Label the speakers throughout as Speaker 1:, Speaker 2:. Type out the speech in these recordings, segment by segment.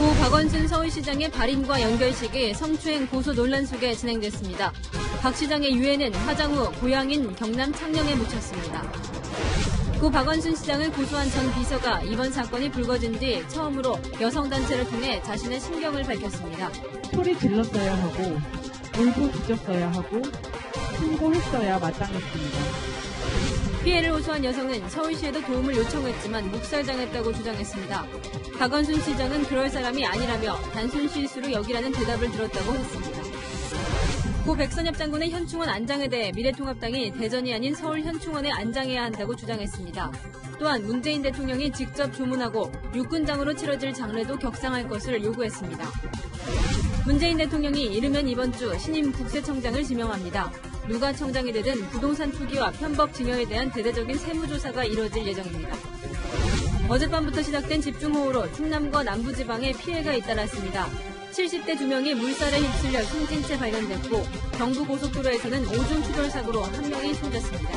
Speaker 1: 고 박원순 서울시장의 발인과 연결식이 성추행 고소 논란 속에 진행됐습니다. 박 시장의 유해는 화장 후 고향인 경남 창녕에 묻혔습니다. 고 박원순 시장을 고소한 전 비서가 이번 사건이 불거진 뒤 처음으로 여성단체를 통해 자신의 심경을 밝혔습니다.
Speaker 2: 소리 질렀어야 하고 울부짖었어야 하고 신고했어야 마땅했습니다.
Speaker 1: 피해를 호소한 여성은 서울시에도 도움을 요청했지만 묵살당했다고 주장했습니다. 박원순 시장은 그럴 사람이 아니라며 단순 실수로 여기라는 대답을 들었다고 했습니다. 고 백선엽 장군의 현충원 안장에 대해 미래통합당이 대전이 아닌 서울 현충원에 안장해야 한다고 주장했습니다. 또한 문재인 대통령이 직접 조문하고 육군장으로 치러질 장례도 격상할 것을 요구했습니다. 문재인 대통령이 이르면 이번 주 신임 국세청장을 지명합니다. 누가 청장이 되든 부동산 투기와 편법 증여에 대한 대대적인 세무조사가 이뤄질 예정입니다. 어젯밤부터 시작된 집중호우로 충남과 남부지방에 피해가 잇따랐습니다. 70대 2명이 물살에 휩쓸려 숨진 채 발견됐고 경부고속도로에서는 오중 추돌 사고로 1명이 숨졌습니다.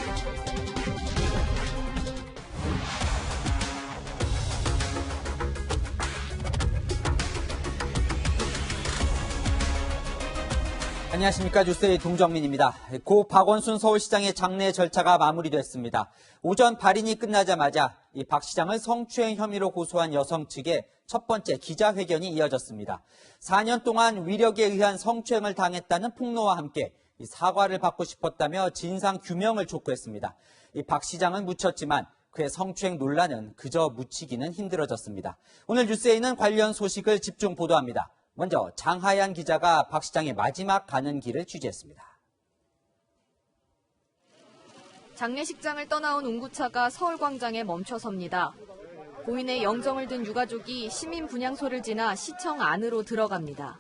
Speaker 3: 안녕하십니까. 뉴스의 동정민입니다. 고 박원순 서울시장의 장례 절차가 마무리됐습니다. 오전 발인이 끝나자마자 이 박 시장을 성추행 혐의로 고소한 여성 측의 첫 번째 기자회견이 이어졌습니다. 4년 동안 위력에 의한 성추행을 당했다는 폭로와 함께 사과를 받고 싶었다며 진상 규명을 촉구했습니다. 이 박 시장은 묻혔지만 그의 성추행 논란은 그저 묻히기는 힘들어졌습니다. 오늘 뉴스에는 관련 소식을 집중 보도합니다. 먼저 장하얀 기자가 박 시장의 마지막 가는 길을 취재했습니다.
Speaker 4: 장례식장을 떠나온 운구차가 서울광장에 멈춰섭니다. 고인의 영정을 든 유가족이 시민 분향소를 지나 시청 안으로 들어갑니다.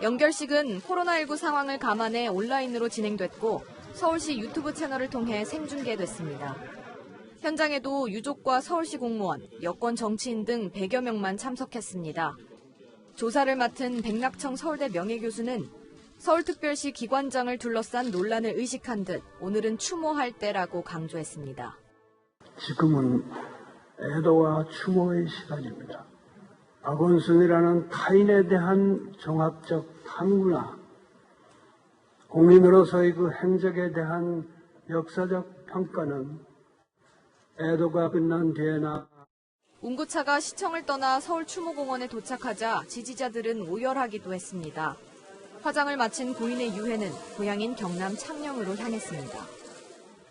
Speaker 4: 연결식은 코로나19 상황을 감안해 온라인으로 진행됐고 서울시 유튜브 채널을 통해 생중계됐습니다. 현장에도 유족과 서울시 공무원, 여권 정치인 등 100여 명만 참석했습니다. 조사를 맡은 백낙청 서울대 명예교수는 서울특별시 기관장을 둘러싼 논란을 의식한 듯 오늘은 추모할 때라고 강조했습니다.
Speaker 5: 지금은 애도와 추모의 시간입니다. 박원순이라는 타인에 대한 종합적 탐구나 공인으로서의 그 행적에 대한 역사적 평가는 애도가 끝난 뒤에나
Speaker 4: 운구차가 시청을 떠나 서울 추모공원에 도착하자 지지자들은 오열하기도 했습니다. 화장을 마친 고인의 유해는 고향인 경남 창녕으로 향했습니다.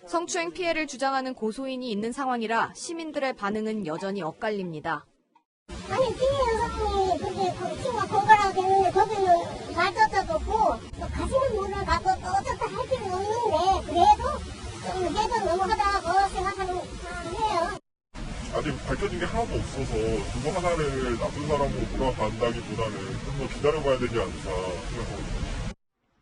Speaker 4: 성추행 피해를 주장하는 고소인이 있는 상황이라 시민들의 반응은 여전히 엇갈립니다.
Speaker 6: 아니, 피해 여성이 그게 친구가 건강하게 했는데 거기는 날짜도 없고 가시는 분을 가도 또 어쩌다 할 필요는 없는데 그래도 좀 해도 너무하다고 생각하는 사람이에요.
Speaker 7: 아직 밝혀진 게 하나도 없어서 누구 하나를 나쁜 사람으로 몰아간다기보다는 좀 더 기다려봐야 되지 않을까 생각합니다.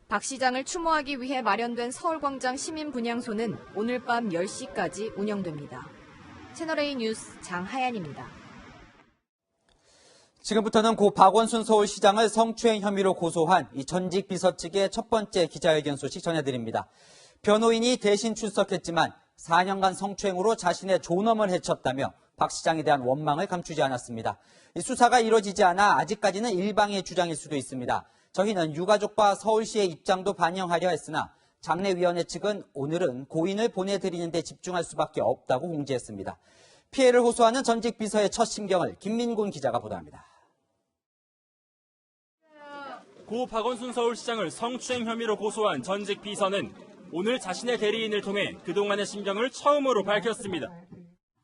Speaker 4: 박 시장을 추모하기 위해 마련된 서울광장 시민분향소는 오늘 밤 10시까지 운영됩니다. 채널A 뉴스 장하얀입니다.
Speaker 3: 지금부터는 고 박원순 서울시장을 성추행 혐의로 고소한 이 전직 비서 측의 첫 번째 기자회견 소식 전해드립니다. 변호인이 대신 출석했지만 4년간 성추행으로 자신의 존엄을 해쳤다며 박 시장에 대한 원망을 감추지 않았습니다. 이 수사가 이루어지지 않아 아직까지는 일방의 주장일 수도 있습니다. 저희는 유가족과 서울시의 입장도 반영하려 했으나 장례위원회 측은 오늘은 고인을 보내드리는 데 집중할 수밖에 없다고 공지했습니다. 피해를 호소하는 전직 비서의 첫 심경을 김민곤 기자가 보도합니다.
Speaker 8: 고 박원순 서울시장을 성추행 혐의로 고소한 전직 비서는 오늘 자신의 대리인을 통해 그동안의 심경을 처음으로 밝혔습니다.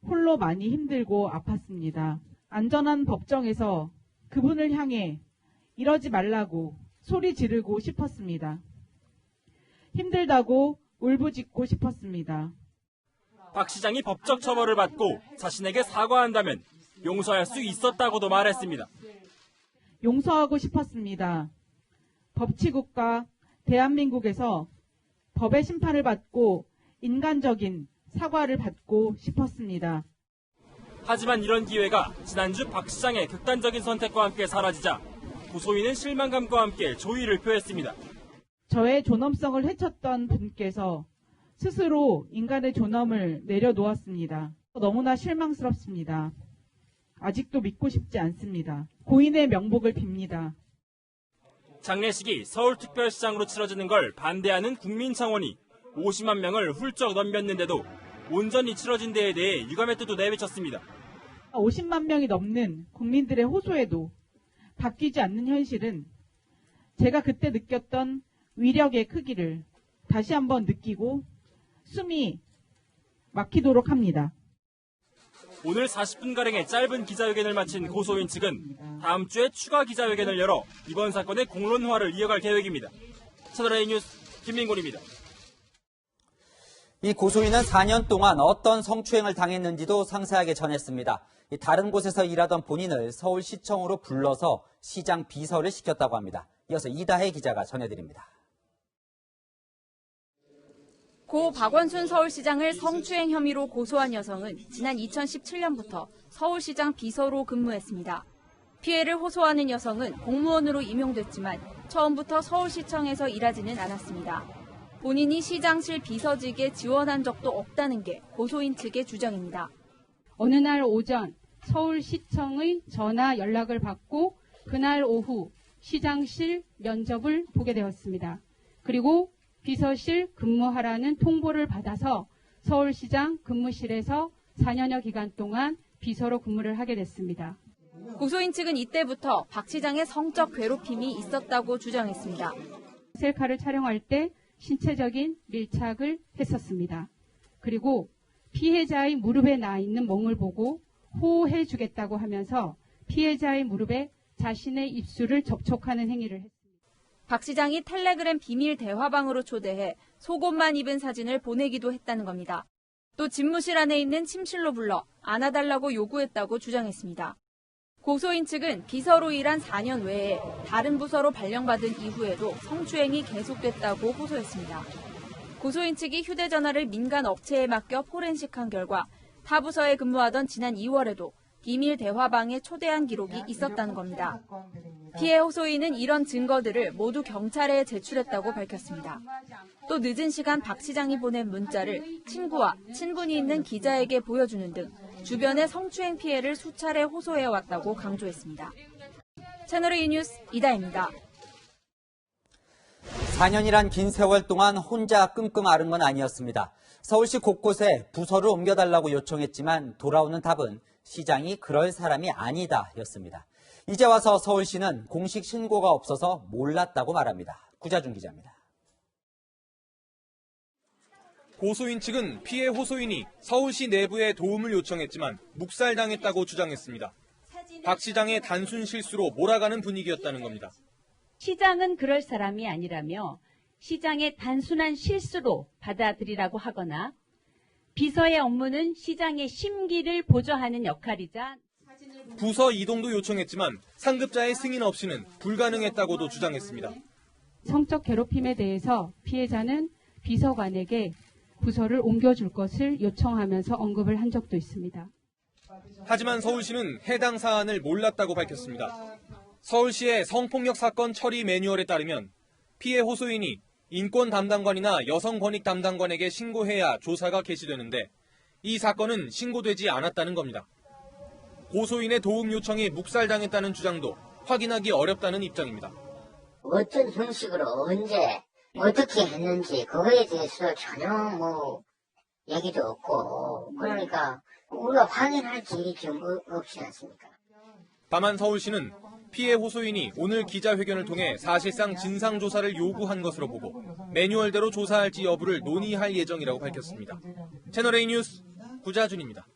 Speaker 2: 홀로 많이 힘들고 아팠습니다. 안전한 법정에서 그분을 향해 이러지 말라고 소리 지르고 싶었습니다. 힘들다고 울부짖고 싶었습니다.
Speaker 8: 박 시장이 법적 처벌을 받고 자신에게 사과한다면 용서할 수 있었다고도 말했습니다.
Speaker 2: 용서하고 싶었습니다. 법치국가 대한민국에서 법의 심판을 받고 인간적인 사과를 받고 싶었습니다.
Speaker 8: 하지만 이런 기회가 지난주 박 시장의 극단적인 선택과 함께 사라지자 고소인은 실망감과 함께 조의를 표했습니다.
Speaker 2: 저의 존엄성을 해쳤던 분께서 스스로 인간의 존엄을 내려놓았습니다. 너무나 실망스럽습니다. 아직도 믿고 싶지 않습니다. 고인의 명복을 빕니다.
Speaker 8: 장례식이 서울특별시장으로 치러지는 걸 반대하는 국민청원이 50만 명을 훌쩍 넘겼는데도 온전히 치러진 데에 대해 유감의 뜻도 내비쳤습니다.
Speaker 2: 50만 명이 넘는 국민들의 호소에도 바뀌지 않는 현실은 제가 그때 느꼈던 위력의 크기를 다시 한번 느끼고 숨이 막히도록 합니다.
Speaker 8: 오늘 40분가량의 짧은 기자회견을 마친 고소인 측은 다음 주에 추가 기자회견을 열어 이번 사건의 공론화를 이어갈 계획입니다. 채널A 뉴스 김민곤입니다.
Speaker 3: 이 고소인은 4년 동안 어떤 성추행을 당했는지도 상세하게 전했습니다. 다른 곳에서 일하던 본인을 서울시청으로 불러서 시장 비서를 시켰다고 합니다. 이어서 이다혜 기자가 전해드립니다.
Speaker 4: 고 박원순 서울시장을 성추행 혐의로 고소한 여성은 지난 2017년부터 서울시장 비서로 근무했습니다. 피해를 호소하는 여성은 공무원으로 임용됐지만 처음부터 서울시청에서 일하지는 않았습니다. 본인이 시장실 비서직에 지원한 적도 없다는 게 고소인 측의 주장입니다.
Speaker 9: 어느 날 오전 서울시청의 전화 연락을 받고 그날 오후 시장실 면접을 보게 되었습니다. 그리고 비서실 근무하라는 통보를 받아서 서울시장 근무실에서 4년여 기간 동안 비서로 근무를 하게 됐습니다.
Speaker 4: 고소인 측은 이때부터 박 시장의 성적 괴롭힘이 있었다고 주장했습니다.
Speaker 9: 셀카를 촬영할 때 신체적인 밀착을 했었습니다. 그리고 피해자의 무릎에 나 있는 멍을 보고 호호해 주겠다고 하면서 피해자의 무릎에 자신의 입술을 접촉하는 행위를 했습니다.
Speaker 4: 박 시장이 텔레그램 비밀 대화방으로 초대해 속옷만 입은 사진을 보내기도 했다는 겁니다. 또 집무실 안에 있는 침실로 불러 안아달라고 요구했다고 주장했습니다. 고소인 측은 비서로 일한 4년 외에 다른 부서로 발령받은 이후에도 성추행이 계속됐다고 호소했습니다. 고소인 측이 휴대전화를 민간 업체에 맡겨 포렌식한 결과 타 부서에 근무하던 지난 2월에도 비밀 대화방에 초대한 기록이 있었다는 겁니다. 피해 호소인은 이런 증거들을 모두 경찰에 제출했다고 밝혔습니다. 또 늦은 시간 박 시장이 보낸 문자를 친구와 친분이 있는 기자에게 보여주는 등 주변의 성추행 피해를 수차례 호소해왔다고 강조했습니다. 채널A 뉴스 이다혜입니다.
Speaker 3: 4년이란 긴 세월 동안 혼자 끙끙 앓은 건 아니었습니다. 서울시 곳곳에 부서를 옮겨달라고 요청했지만 돌아오는 답은 시장이 그럴 사람이 아니다 였습니다. 이제 와서 서울시는 공식 신고가 없어서 몰랐다고 말합니다. 구자준 기자입니다.
Speaker 10: 고소인 측은 피해 호소인이 서울시 내부에 도움을 요청했지만 묵살당했다고 주장했습니다. 박 시장의 단순 실수로 몰아가는 분위기였다는 겁니다.
Speaker 11: 시장은 그럴 사람이 아니라며 시장의 단순한 실수로 받아들이라고 하거나 비서의 업무는 시장의 심기를 보좌하는 역할이자
Speaker 10: 부서 이동도 요청했지만 상급자의 승인 없이는 불가능했다고도 주장했습니다.
Speaker 9: 성적 괴롭힘에 대해서 피해자는 비서관에게 부서를 옮겨줄 것을 요청하면서 언급을 한 적도 있습니다.
Speaker 10: 하지만 서울시는 해당 사안을 몰랐다고 밝혔습니다. 서울시의 성폭력 사건 처리 매뉴얼에 따르면 피해 호소인이 인권 담당관이나 여성 권익 담당관에게 신고해야 조사가 개시되는데 이 사건은 신고되지 않았다는 겁니다. 고소인의 도움 요청이 묵살당했다는 주장도 확인하기 어렵다는 입장입니다.
Speaker 6: 어떤 형식으로 언제 어떻게 했는지 그거에 대해서 전혀 얘기도 없고 그러니까 우리가 확인할 길이 전부 없지 않습니까?
Speaker 10: 다만 서울시는 피해 호소인이 오늘 기자회견을 통해 사실상 진상조사를 요구한 것으로 보고 매뉴얼대로 조사할지 여부를 논의할 예정이라고 밝혔습니다. 채널A 뉴스 구자준입니다.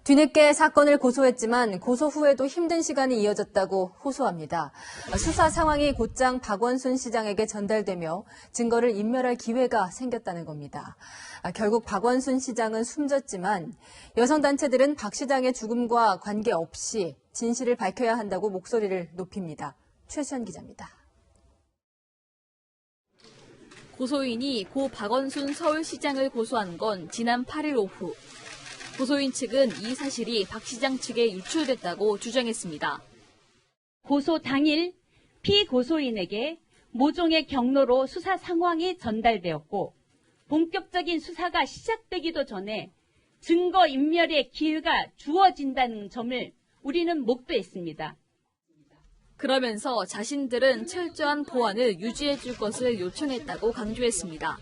Speaker 4: 뒤늦게 사건을 고소했지만 고소 후에도 힘든 시간이 이어졌다고 호소합니다. 수사 상황이 곧장 박원순 시장에게 전달되며 증거를 인멸할 기회가 생겼다는 겁니다. 결국 박원순 시장은 숨졌지만 여성단체들은 박 시장의 죽음과 관계없이 진실을 밝혀야 한다고 목소리를 높입니다. 최수연 기자입니다. 고소인이 고 박원순 서울시장을 고소한 건 지난 8일 오후. 고소인 측은 이 사실이 박 시장 측에 유출됐다고 주장했습니다.
Speaker 11: 고소 당일 피고소인에게 모종의 경로로 수사 상황이 전달되었고 본격적인 수사가 시작되기도 전에 증거인멸의 기회가 주어진다는 점을 우리는 목도했습니다.
Speaker 4: 그러면서 자신들은 철저한 보안을 유지해 줄 것을 요청했다고 강조했습니다.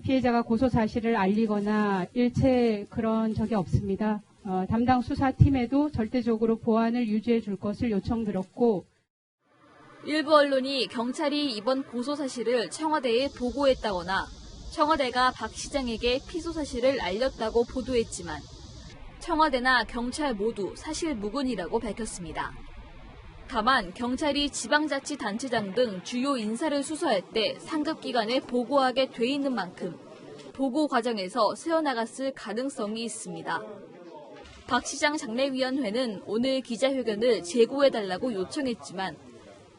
Speaker 9: 피해자가 고소 사실을 알리거나 일체 그런 적이 없습니다. 담당 수사팀에도 절대적으로 보안을 유지해 줄 것을 요청드렸고,
Speaker 4: 일부 언론이 경찰이 이번 고소 사실을 청와대에 보고했다거나 청와대가 박 시장에게 피소 사실을 알렸다고 보도했지만 청와대나 경찰 모두 사실 무근이라고 밝혔습니다. 다만 경찰이 지방자치단체장 등 주요 인사를 수사할 때 상급기관에 보고하게 돼 있는 만큼 보고 과정에서 새어나갔을 가능성이 있습니다. 박 시장 장례위원회는 오늘 기자회견을 재고해달라고 요청했지만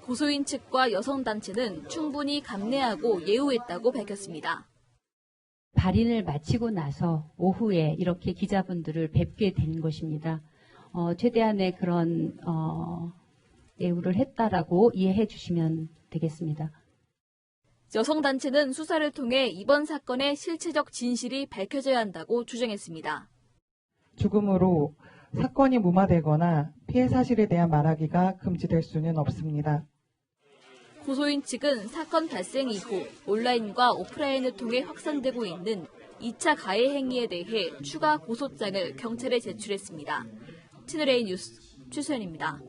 Speaker 4: 고소인 측과 여성단체는 충분히 감내하고 예우했다고 밝혔습니다.
Speaker 11: 발인을 마치고 나서 오후에 이렇게 기자분들을 뵙게 된 것입니다. 최대한의 그런 예우를 했다라고 이해해 주시면 되겠습니다.
Speaker 4: 여성단체는 수사를 통해 이번 사건의 실체적 진실이 밝혀져야 한다고 주장했습니다.
Speaker 2: 죽음으로 사건이 무마되거나 피해 사실에 대한 말하기가 금지될 수는 없습니다.
Speaker 4: 고소인 측은 사건 발생 이후 온라인과 오프라인을 통해 확산되고 있는 2차 가해 행위에 대해 추가 고소장을 경찰에 제출했습니다. 채널A 뉴스 최수연입니다.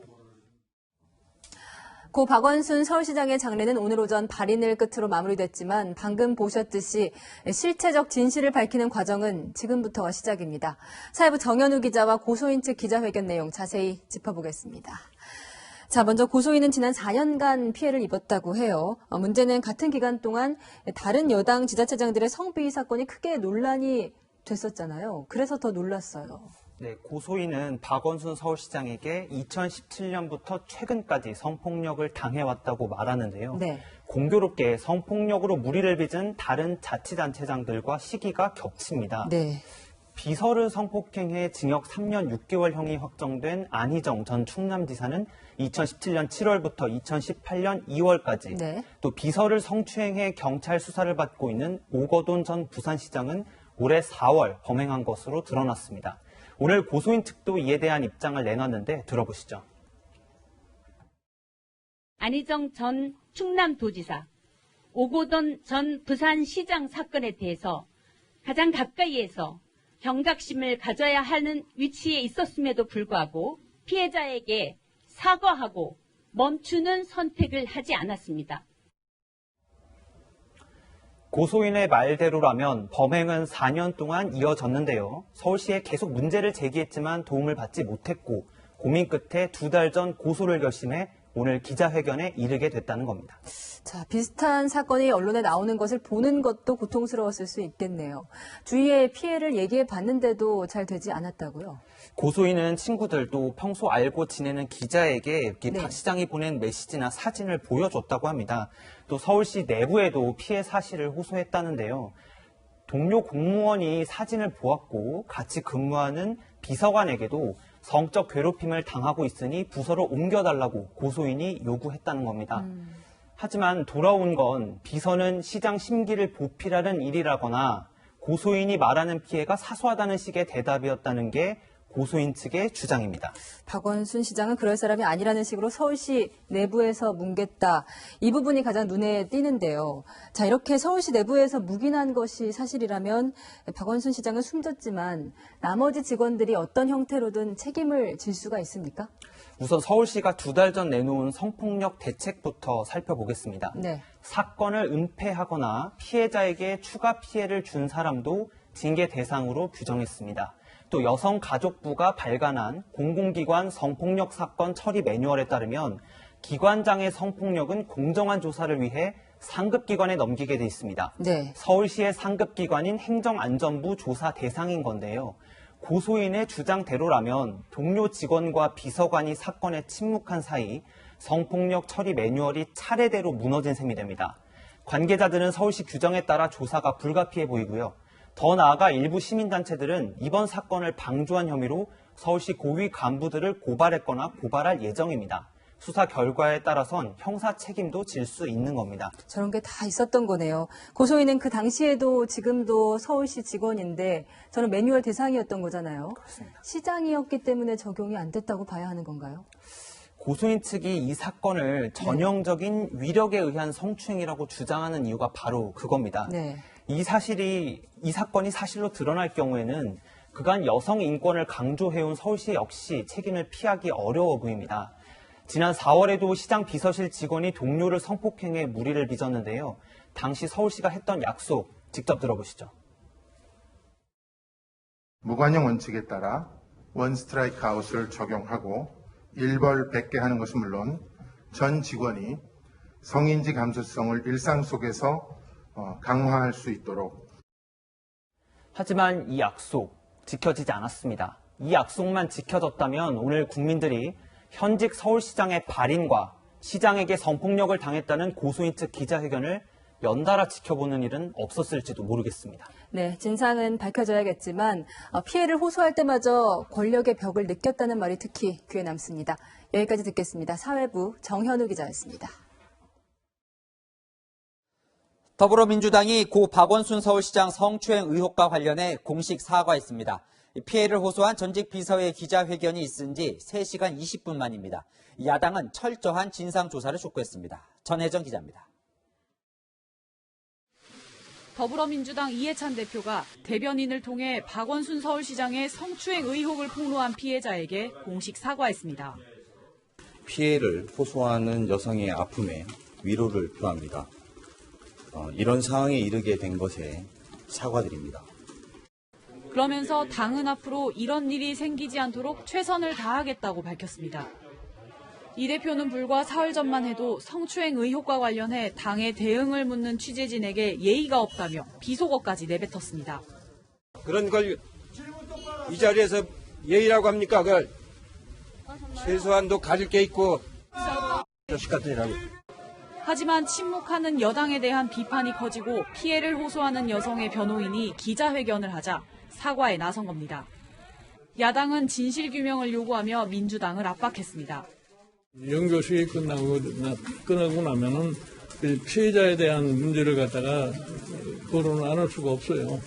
Speaker 12: 고 박원순 서울시장의 장례는 오늘 오전 발인을 끝으로 마무리됐지만 방금 보셨듯이 실체적 진실을 밝히는 과정은 지금부터가 시작입니다. 사회부 정현우 기자와 고소인 측 기자회견 내용 자세히 짚어보겠습니다. 자, 먼저 고소인은 지난 4년간 피해를 입었다고 해요. 문제는 같은 기간 동안 다른 여당 지자체장들의 성비위 사건이 크게 논란이 됐었잖아요. 그래서 더 놀랐어요.
Speaker 3: 네, 고소인은 박원순 서울시장에게 2017년부터 최근까지 성폭력을 당해왔다고 말하는데요.
Speaker 12: 네.
Speaker 3: 공교롭게 성폭력으로 무리를 빚은 다른 자치단체장들과 시기가 겹칩니다.
Speaker 12: 네.
Speaker 3: 비서를 성폭행해 징역 3년 6개월형이 확정된 안희정 전 충남지사는 2017년 7월부터 2018년 2월까지
Speaker 12: 네.
Speaker 3: 또 비서를 성추행해 경찰 수사를 받고 있는 오거돈 전 부산시장은 올해 4월 범행한 것으로 드러났습니다. 오늘 고소인 측도 이에 대한 입장을 내놨는데 들어보시죠.
Speaker 11: 안희정 전 충남도지사, 오거돈 전 부산시장 사건에 대해서 가장 가까이에서 경각심을 가져야 하는 위치에 있었음에도 불구하고 피해자에게 사과하고 멈추는 선택을 하지 않았습니다.
Speaker 3: 고소인의 말대로라면 범행은 4년 동안 이어졌는데요. 서울시에 계속 문제를 제기했지만 도움을 받지 못했고 고민 끝에 2달 전 고소를 결심해 오늘 기자회견에 이르게 됐다는 겁니다.
Speaker 12: 자, 비슷한 사건이 언론에 나오는 것을 보는 것도 고통스러웠을 수 있겠네요. 주위에 피해를 얘기해 봤는데도 잘 되지 않았다고요?
Speaker 3: 고소인은 친구들도 평소 알고 지내는 기자에게
Speaker 12: 네.
Speaker 3: 박 시장이 보낸 메시지나 사진을 보여줬다고 합니다. 또 서울시 내부에도 피해 사실을 호소했다는데요. 동료 공무원이 사진을 보았고 같이 근무하는 비서관에게도 성적 괴롭힘을 당하고 있으니 부서로 옮겨달라고 고소인이 요구했다는 겁니다. 하지만 돌아온 건 비서는 시장 심기를 보필하는 일이라거나 고소인이 말하는 피해가 사소하다는 식의 대답이었다는 게 고소인 측의 주장입니다.
Speaker 12: 박원순 시장은 그럴 사람이 아니라는 식으로 서울시 내부에서 뭉갰다. 이 부분이 가장 눈에 띄는데요. 자, 이렇게 서울시 내부에서 묵인한 것이 사실이라면 박원순 시장은 숨졌지만 나머지 직원들이 어떤 형태로든 책임을 질 수가 있습니까?
Speaker 3: 우선 서울시가 2달 전 내놓은 성폭력 대책부터 살펴보겠습니다.
Speaker 12: 네.
Speaker 3: 사건을 은폐하거나 피해자에게 추가 피해를 준 사람도 징계 대상으로 규정했습니다. 또 여성가족부가 발간한 공공기관 성폭력 사건 처리 매뉴얼에 따르면 기관장의 성폭력은 공정한 조사를 위해 상급기관에 넘기게 돼 있습니다.
Speaker 12: 네.
Speaker 3: 서울시의 상급기관인 행정안전부 조사 대상인 건데요. 고소인의 주장대로라면 동료 직원과 비서관이 사건에 침묵한 사이 성폭력 처리 매뉴얼이 차례대로 무너진 셈이 됩니다. 관계자들은 서울시 규정에 따라 조사가 불가피해 보이고요. 더 나아가 일부 시민단체들은 이번 사건을 방조한 혐의로 서울시 고위 간부들을 고발했거나 고발할 예정입니다.
Speaker 13: 수사 결과에 따라선 형사 책임도 질 수 있는 겁니다.
Speaker 12: 저런 게 다 있었던 거네요. 고소인은 그 당시에도 지금도 서울시 직원인데 저는 매뉴얼 대상이었던 거잖아요.
Speaker 13: 그렇습니다.
Speaker 12: 시장이었기 때문에 적용이 안 됐다고 봐야 하는 건가요?
Speaker 13: 고소인 측이 이 사건을 전형적인 위력에 의한 성추행이라고 주장하는 이유가 바로 그겁니다.
Speaker 12: 네.
Speaker 13: 이 사건이 사실로 드러날 경우에는 그간 여성 인권을 강조해온 서울시 역시 책임을 피하기 어려워 보입니다. 지난 4월에도 시장 비서실 직원이 동료를 성폭행해 무리를 빚었는데요. 당시 서울시가 했던 약속 직접 들어보시죠.
Speaker 14: 무관용 원칙에 따라 원 스트라이크 아웃을 적용하고 일벌 100개 하는 것은 물론 전 직원이 성인지 감수성을 일상 속에서 강화할 수 있도록.
Speaker 13: 하지만 이 약속 지켜지지 않았습니다. 이 약속만 지켜졌다면 오늘 국민들이 현직 서울시장의 발인과 시장에게 성폭력을 당했다는 고소인 측 기자회견을 연달아 지켜보는 일은 없었을지도 모르겠습니다.
Speaker 12: 네, 진상은 밝혀져야겠지만 피해를 호소할 때마저 권력의 벽을 느꼈다는 말이 특히 귀에 남습니다. 여기까지 듣겠습니다. 사회부 정현우 기자였습니다.
Speaker 3: 더불어민주당이 고 박원순 서울시장 성추행 의혹과 관련해 공식 사과했습니다. 피해를 호소한 전직 비서의 기자회견이 있은 지 3시간 20분 만입니다. 야당은 철저한 진상조사를 촉구했습니다. 전혜정 기자입니다.
Speaker 15: 더불어민주당 이해찬 대표가 대변인을 통해 박원순 서울시장의 성추행 의혹을 폭로한 피해자에게 공식 사과했습니다.
Speaker 16: 피해를 호소하는 여성의 아픔에 위로를 표합니다. 이런 상황에 이르게 된 것에 사과드립니다.
Speaker 15: 그러면서 당은 앞으로 이런 일이 생기지 않도록 최선을 다하겠다고 밝혔습니다. 이 대표는 불과 사흘 전만 해도 성추행 의혹과 관련해 당의 대응을 묻는 취재진에게 예의가 없다며 비속어까지 내뱉었습니다.
Speaker 17: 그런 걸 이 자리에서 예의라고 합니까? 그걸 최소한도 가질 게 있고 자식 같으라고.
Speaker 15: 하지만 침묵하는 여당에 대한 비판이 커지고 피해를 호소하는 여성의 변호인이 기자회견을 하자 사과에 나선 겁니다. 야당은 진실규명을 요구하며 민주당을 압박했습니다.
Speaker 18: 연교식이 끝나고 나면은 피해자에 대한 문제를 갖다가 토론을 안 할 수가 없어요.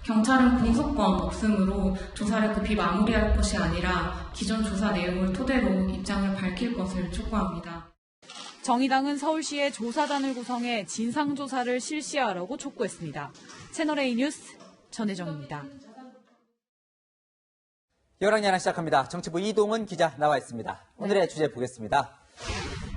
Speaker 19: 경찰은 공소권 없음으로 조사를 급히 마무리할 것이 아니라 기존 조사 내용을 토대로 입장을 밝힐 것을 촉구합니다.
Speaker 15: 정의당은 서울시에 조사단을 구성해 진상조사를 실시하라고 촉구했습니다. 채널A 뉴스 전혜정입니다.
Speaker 3: 열왕야랑 시작합니다. 정치부 이동은 기자 나와 있습니다. 오늘의 주제 보겠습니다.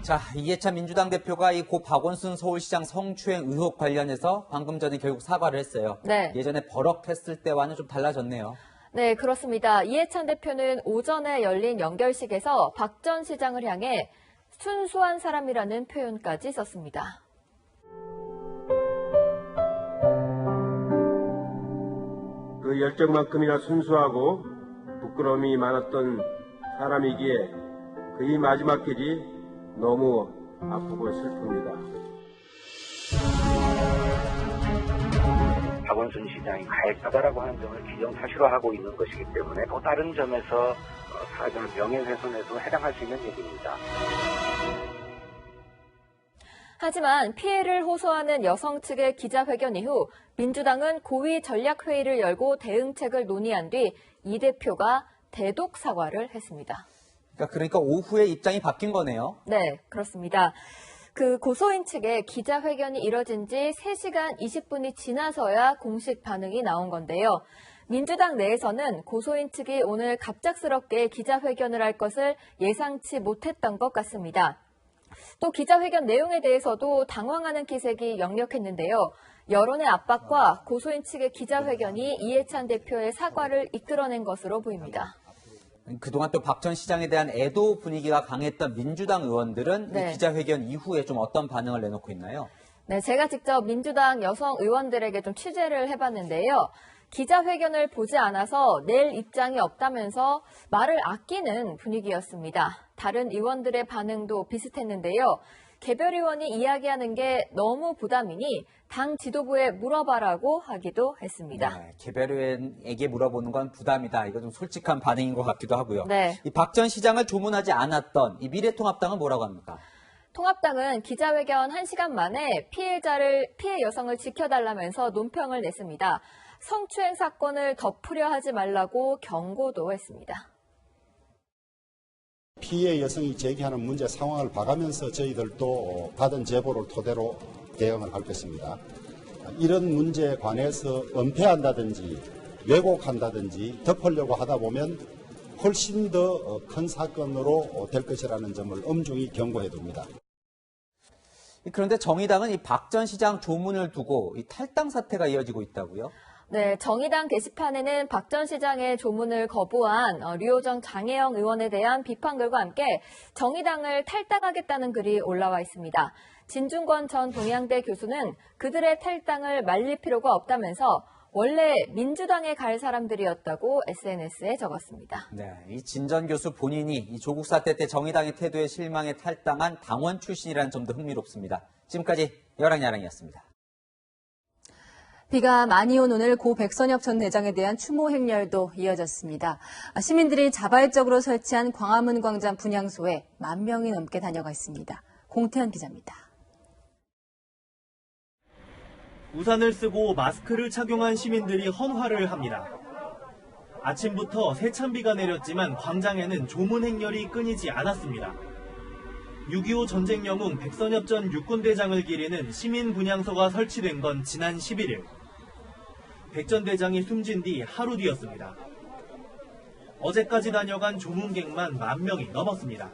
Speaker 3: 자, 이해찬 민주당 대표가 이 고 박원순 서울시장 성추행 의혹 관련해서 방금 전에 결국 사과를 했어요.
Speaker 4: 네.
Speaker 3: 예전에 버럭했을 때와는 좀 달라졌네요.
Speaker 4: 네, 그렇습니다. 이해찬 대표는 오전에 열린 연결식에서 박 전 시장을 향해 순수한 사람이라는 표현까지 썼습니다.
Speaker 20: 그 열정만큼이나 순수하고 부끄러움이 많았던 사람이기에 그의 마지막 길이 너무 아프고 슬픕니다.
Speaker 21: 박원순 시장이 가해자다라고 하는 점을 기정사실화하고 있는 것이기 때문에 또 다른 점에서 사회적 명예훼손에도 해당할 수 있는 얘기입니다.
Speaker 4: 하지만 피해를 호소하는 여성 측의 기자회견 이후 민주당은 고위 전략회의를 열고 대응책을 논의한 뒤 이 대표가 대독 사과를 했습니다.
Speaker 3: 그러니까 오후에 입장이 바뀐 거네요.
Speaker 4: 네, 그렇습니다. 그 고소인 측의 기자회견이 이뤄진 지 3시간 20분이 지나서야 공식 반응이 나온 건데요. 민주당 내에서는 고소인 측이 오늘 갑작스럽게 기자회견을 할 것을 예상치 못했던 것 같습니다. 또 기자회견 내용에 대해서도 당황하는 기색이 역력했는데요. 여론의 압박과 고소인 측의 기자회견이 이해찬 대표의 사과를 이끌어낸 것으로 보입니다.
Speaker 3: 그동안 또 박 전 시장에 대한 애도 분위기가 강했던 민주당 의원들은 이 기자회견 이후에 좀 어떤 반응을 내놓고 있나요?
Speaker 4: 네, 제가 직접 민주당 여성 의원들에게 좀 취재를 해봤는데요. 기자회견을 보지 않아서 낼 입장이 없다면서 말을 아끼는 분위기였습니다. 다른 의원들의 반응도 비슷했는데요.
Speaker 1: 개별 의원이 이야기하는 게 너무 부담이니 당 지도부에 물어봐라고 하기도 했습니다.
Speaker 3: 네, 개별 의원에게 물어보는 건 부담이다. 이거 좀 솔직한 반응인 것 같기도 하고요.
Speaker 1: 네.
Speaker 3: 이 박 전 시장을 조문하지 않았던 이 미래통합당은 뭐라고 합니까?
Speaker 1: 통합당은 기자회견 1시간 만에 피해 여성을 지켜달라면서 논평을 냈습니다. 성추행 사건을 덮으려 하지 말라고 경고도 했습니다.
Speaker 22: 피해 여성이 제기하는 문제 상황을 봐가면서 저희들도 받은 제보를 토대로 대응을 할 것입니다. 이런 문제에 관해서 은폐한다든지 왜곡한다든지 덮으려고 하다 보면 훨씬 더 큰 사건으로 될 것이라는 점을 엄중히 경고해 둡니다.
Speaker 3: 그런데 정의당은 이 박 전 시장 조문을 두고 이 탈당 사태가 이어지고 있다고요?
Speaker 1: 네, 정의당 게시판에는 박 전 시장의 조문을 거부한 류호정 장혜영 의원에 대한 비판글과 함께 정의당을 탈당하겠다는 글이 올라와 있습니다. 진중권 전 동양대 교수는 그들의 탈당을 말릴 필요가 없다면서 원래 민주당에 갈 사람들이었다고 SNS에 적었습니다.
Speaker 3: 네, 이 진 전 교수 본인이 이 조국 사태 때 정의당의 태도에 실망해 탈당한 당원 출신이라는 점도 흥미롭습니다. 지금까지 여랑야랑이었습니다.
Speaker 12: 비가 많이 온 오늘 고 백선엽 전 대장에 대한 추모 행렬도 이어졌습니다. 시민들이 자발적으로 설치한 광화문 광장 분향소에 10,000명이 넘게 다녀가 있습니다. 공태현 기자입니다.
Speaker 23: 우산을 쓰고 마스크를 착용한 시민들이 헌화를 합니다. 아침부터 세찬비가 내렸지만 광장에는 조문 행렬이 끊이지 않았습니다. 6.25 전쟁 영웅 백선엽 전 육군대장을 기리는 시민 분향소가 설치된 건 지난 11일. 백 전 대장이 숨진 뒤 하루 뒤였습니다. 어제까지 다녀간 조문객만 10,000명이 넘었습니다.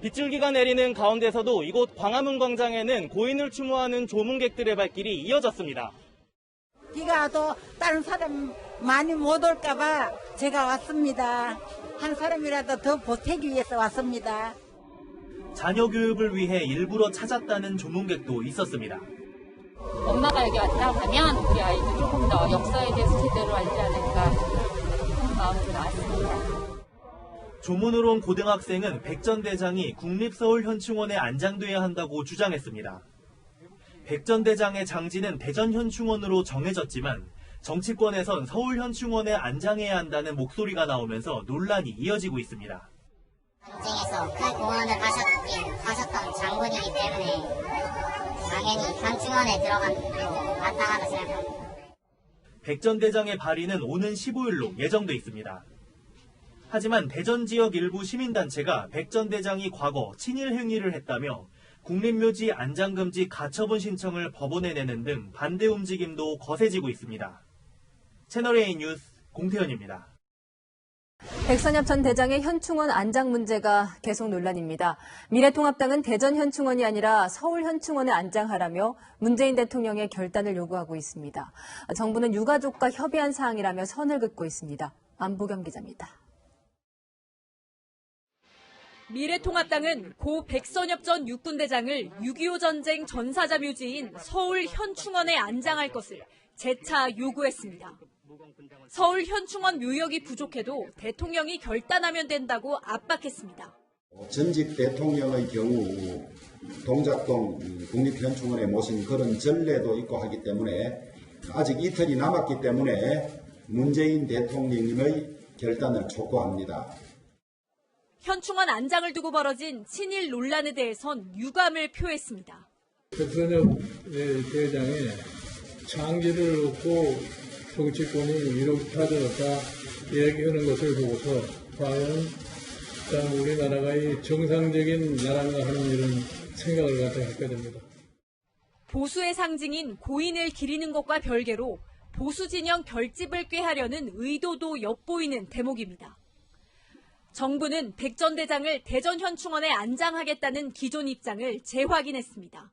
Speaker 23: 빗줄기가 내리는 가운데서도 이곳 광화문 광장에는 고인을 추모하는 조문객들의 발길이 이어졌습니다.
Speaker 24: 비가 와도 다른 사람 많이 못 올까 봐 제가 왔습니다. 한 사람이라도 더 보태기 위해서 왔습니다.
Speaker 23: 자녀 교육을 위해 일부러 찾았다는 조문객도 있었습니다.
Speaker 25: 엄마가 여기 왔다고 하면 우리 아이도 조금 더 역사에 대해서 제대로 알려야 될까 그런 마음으로 나왔습니다.
Speaker 23: 조문으로 온 고등학생은 백 전 대장이 국립서울현충원에 안장돼야 한다고 주장했습니다. 백 전 대장의 장지는 대전현충원으로 정해졌지만 정치권에선 서울현충원에 안장해야 한다는 목소리가 나오면서 논란이 이어지고 있습니다.
Speaker 6: 전쟁에서 큰 공헌을 하셨던 장군이기 때문에 당연히 현충원에 들어가는 게 마땅하다 생각합니다.
Speaker 23: 백 전 대장의 발의는 오는 15일로 예정돼 있습니다. 하지만 대전 지역 일부 시민단체가 백 전 대장이 과거 친일 행위를 했다며 국립묘지 안장금지 가처분 신청을 법원에 내는 등 반대 움직임도 거세지고 있습니다. 채널A 뉴스 공태현입니다.
Speaker 12: 백선엽 전 대장의 현충원 안장 문제가 계속 논란입니다. 미래통합당은 대전 현충원이 아니라 서울 현충원에 안장하라며 문재인 대통령의 결단을 요구하고 있습니다. 정부는 유가족과 협의한 사항이라며 선을 긋고 있습니다. 안보경 기자입니다.
Speaker 15: 미래통합당은 고 백선엽 전 육군대장을 6.25 전쟁 전사자 묘지인 서울 현충원에 안장할 것을 재차 요구했습니다. 서울 현충원 묘역이 부족해도 대통령이 결단하면 된다고 압박했습니다.
Speaker 22: 전직 대통령의 경우 동작동 국립현충원에 모신 그런 전례도 있고 하기 때문에 아직 이틀이 남았기 때문에 문재인 대통령님의 결단을 촉구합니다.
Speaker 15: 현충원 안장을 두고 벌어진 친일 논란에 대해선 유감을 표했습니다.
Speaker 18: 백선엽 대장의 장기를 얻고 정치권이 이렇게 하더라다 얘기하는 것을 보고서 과연 우리나라가 이 정상적인 나라가 하는 이런 생각을 갖다 갖게 됩니다.
Speaker 15: 보수의 상징인 고인을 기리는 것과 별개로 보수 진영 결집을 꾀하려는 의도도 엿보이는 대목입니다. 정부는 백 전 대장을 대전 현충원에 안장하겠다는 기존 입장을 재확인했습니다.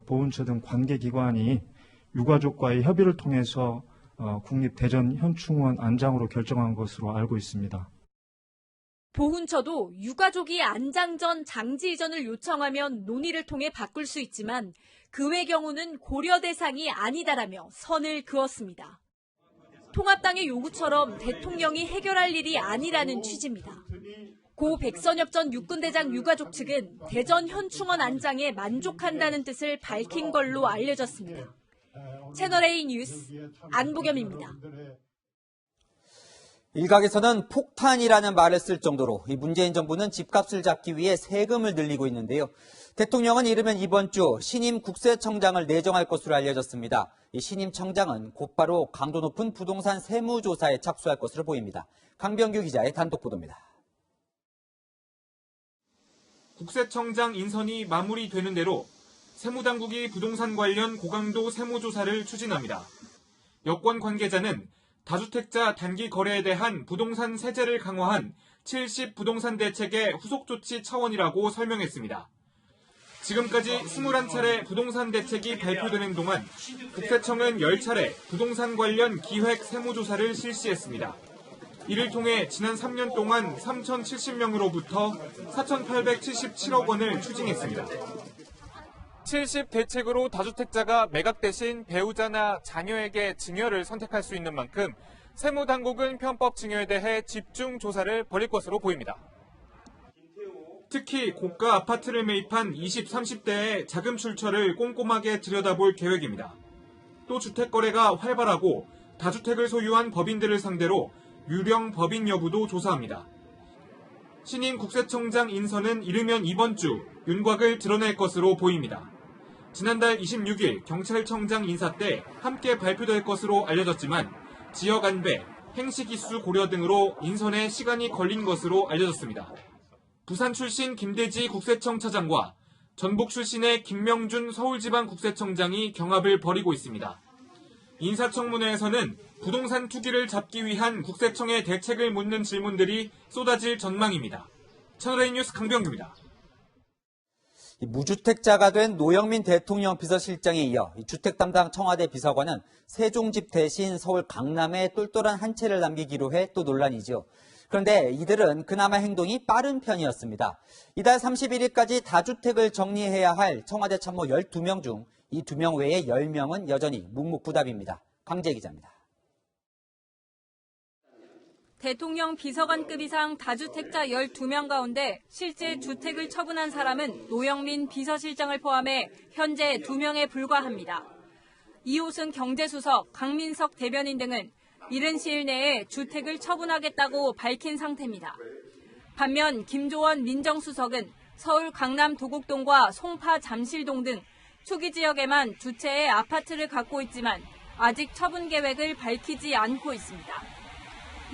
Speaker 26: 보훈처 등 관계기관이 유가족과의 협의를 통해서 국립 대전 현충원 안장으로 결정한 것으로 알고 있습니다.
Speaker 15: 보훈처도 유가족이 안장 전 장지 이전을 요청하면 논의를 통해 바꿀 수 있지만 그 외 경우는 고려 대상이 아니다라며 선을 그었습니다. 통합당의 요구처럼 대통령이 해결할 일이 아니라는 취지입니다.
Speaker 2: 고 백선엽 전 육군대장 유가족 측은 대전 현충원 안장에 만족한다는 뜻을 밝힌 걸로 알려졌습니다. 채널A 뉴스 안보겸입니다.
Speaker 3: 일각에서는 폭탄이라는 말을 쓸 정도로 이 문재인 정부는 집값을 잡기 위해 세금을 늘리고 있는데요. 대통령은 이르면 이번 주 신임 국세청장을 내정할 것으로 알려졌습니다. 이 신임 청장은 곧바로 강도 높은 부동산 세무조사에 착수할 것으로 보입니다. 강병규 기자의 단독 보도입니다.
Speaker 5: 국세청장 인선이 마무리되는 대로 세무당국이 부동산 관련 고강도 세무조사를 추진합니다. 여권 관계자는 다주택자 단기 거래에 대한 부동산 세제를 강화한 70 부동산 대책의 후속 조치 차원이라고 설명했습니다. 지금까지 21차례 부동산 대책이 발표되는 동안 국세청은 10차례 부동산 관련 기획 세무조사를 실시했습니다. 이를 통해 지난 3년 동안 3,070명으로부터 4,877억 원을 추징했습니다. 70 대책으로 다주택자가 매각 대신 배우자나 자녀에게 증여를 선택할 수 있는 만큼 세무당국은 편법 증여에 대해 집중 조사를 벌일 것으로 보입니다. 특히 고가 아파트를 매입한 20, 30대의 자금 출처를 꼼꼼하게 들여다볼 계획입니다. 또 주택 거래가 활발하고 다주택을 소유한 법인들을 상대로 유령 법인 여부도 조사합니다. 신임 국세청장 인선은 이르면 이번 주 윤곽을 드러낼 것으로 보입니다. 지난달 26일 경찰청장 인사 때 함께 발표될 것으로 알려졌지만 지역 안배, 행시 기수 고려 등으로 인선에 시간이 걸린 것으로 알려졌습니다. 부산 출신 김대지 국세청 차장과 전북 출신의 김명준 서울지방국세청장이 경합을 벌이고 있습니다. 인사청문회에서는 부동산 투기를 잡기 위한 국세청의 대책을 묻는 질문들이 쏟아질 전망입니다. 채널A 뉴스 강병규입니다.
Speaker 3: 무주택자가 된 노영민 대통령 비서실장에 이어 주택 담당 청와대 비서관은 세종집 대신 서울 강남에 똘똘한 한 채를 남기기로 해 또 논란이죠. 그런데 이들은 그나마 행동이 빠른 편이었습니다. 이달 31일까지 다주택을 정리해야 할 청와대 참모 12명 중 이 2명 외에 10명은 여전히 묵묵부답입니다. 강재 기자입니다.
Speaker 2: 대통령 비서관급 이상 다주택자 12명 가운데 실제 주택을 처분한 사람은 노영민 비서실장을 포함해 현재 2명에 불과합니다. 이호승 경제수석, 강민석 대변인 등은 이른 시일 내에 주택을 처분하겠다고 밝힌 상태입니다. 반면 김조원 민정수석은 서울 강남 도곡동과 송파 잠실동 등 초기 지역에만 두 채의 아파트를 갖고 있지만 아직 처분 계획을 밝히지 않고 있습니다.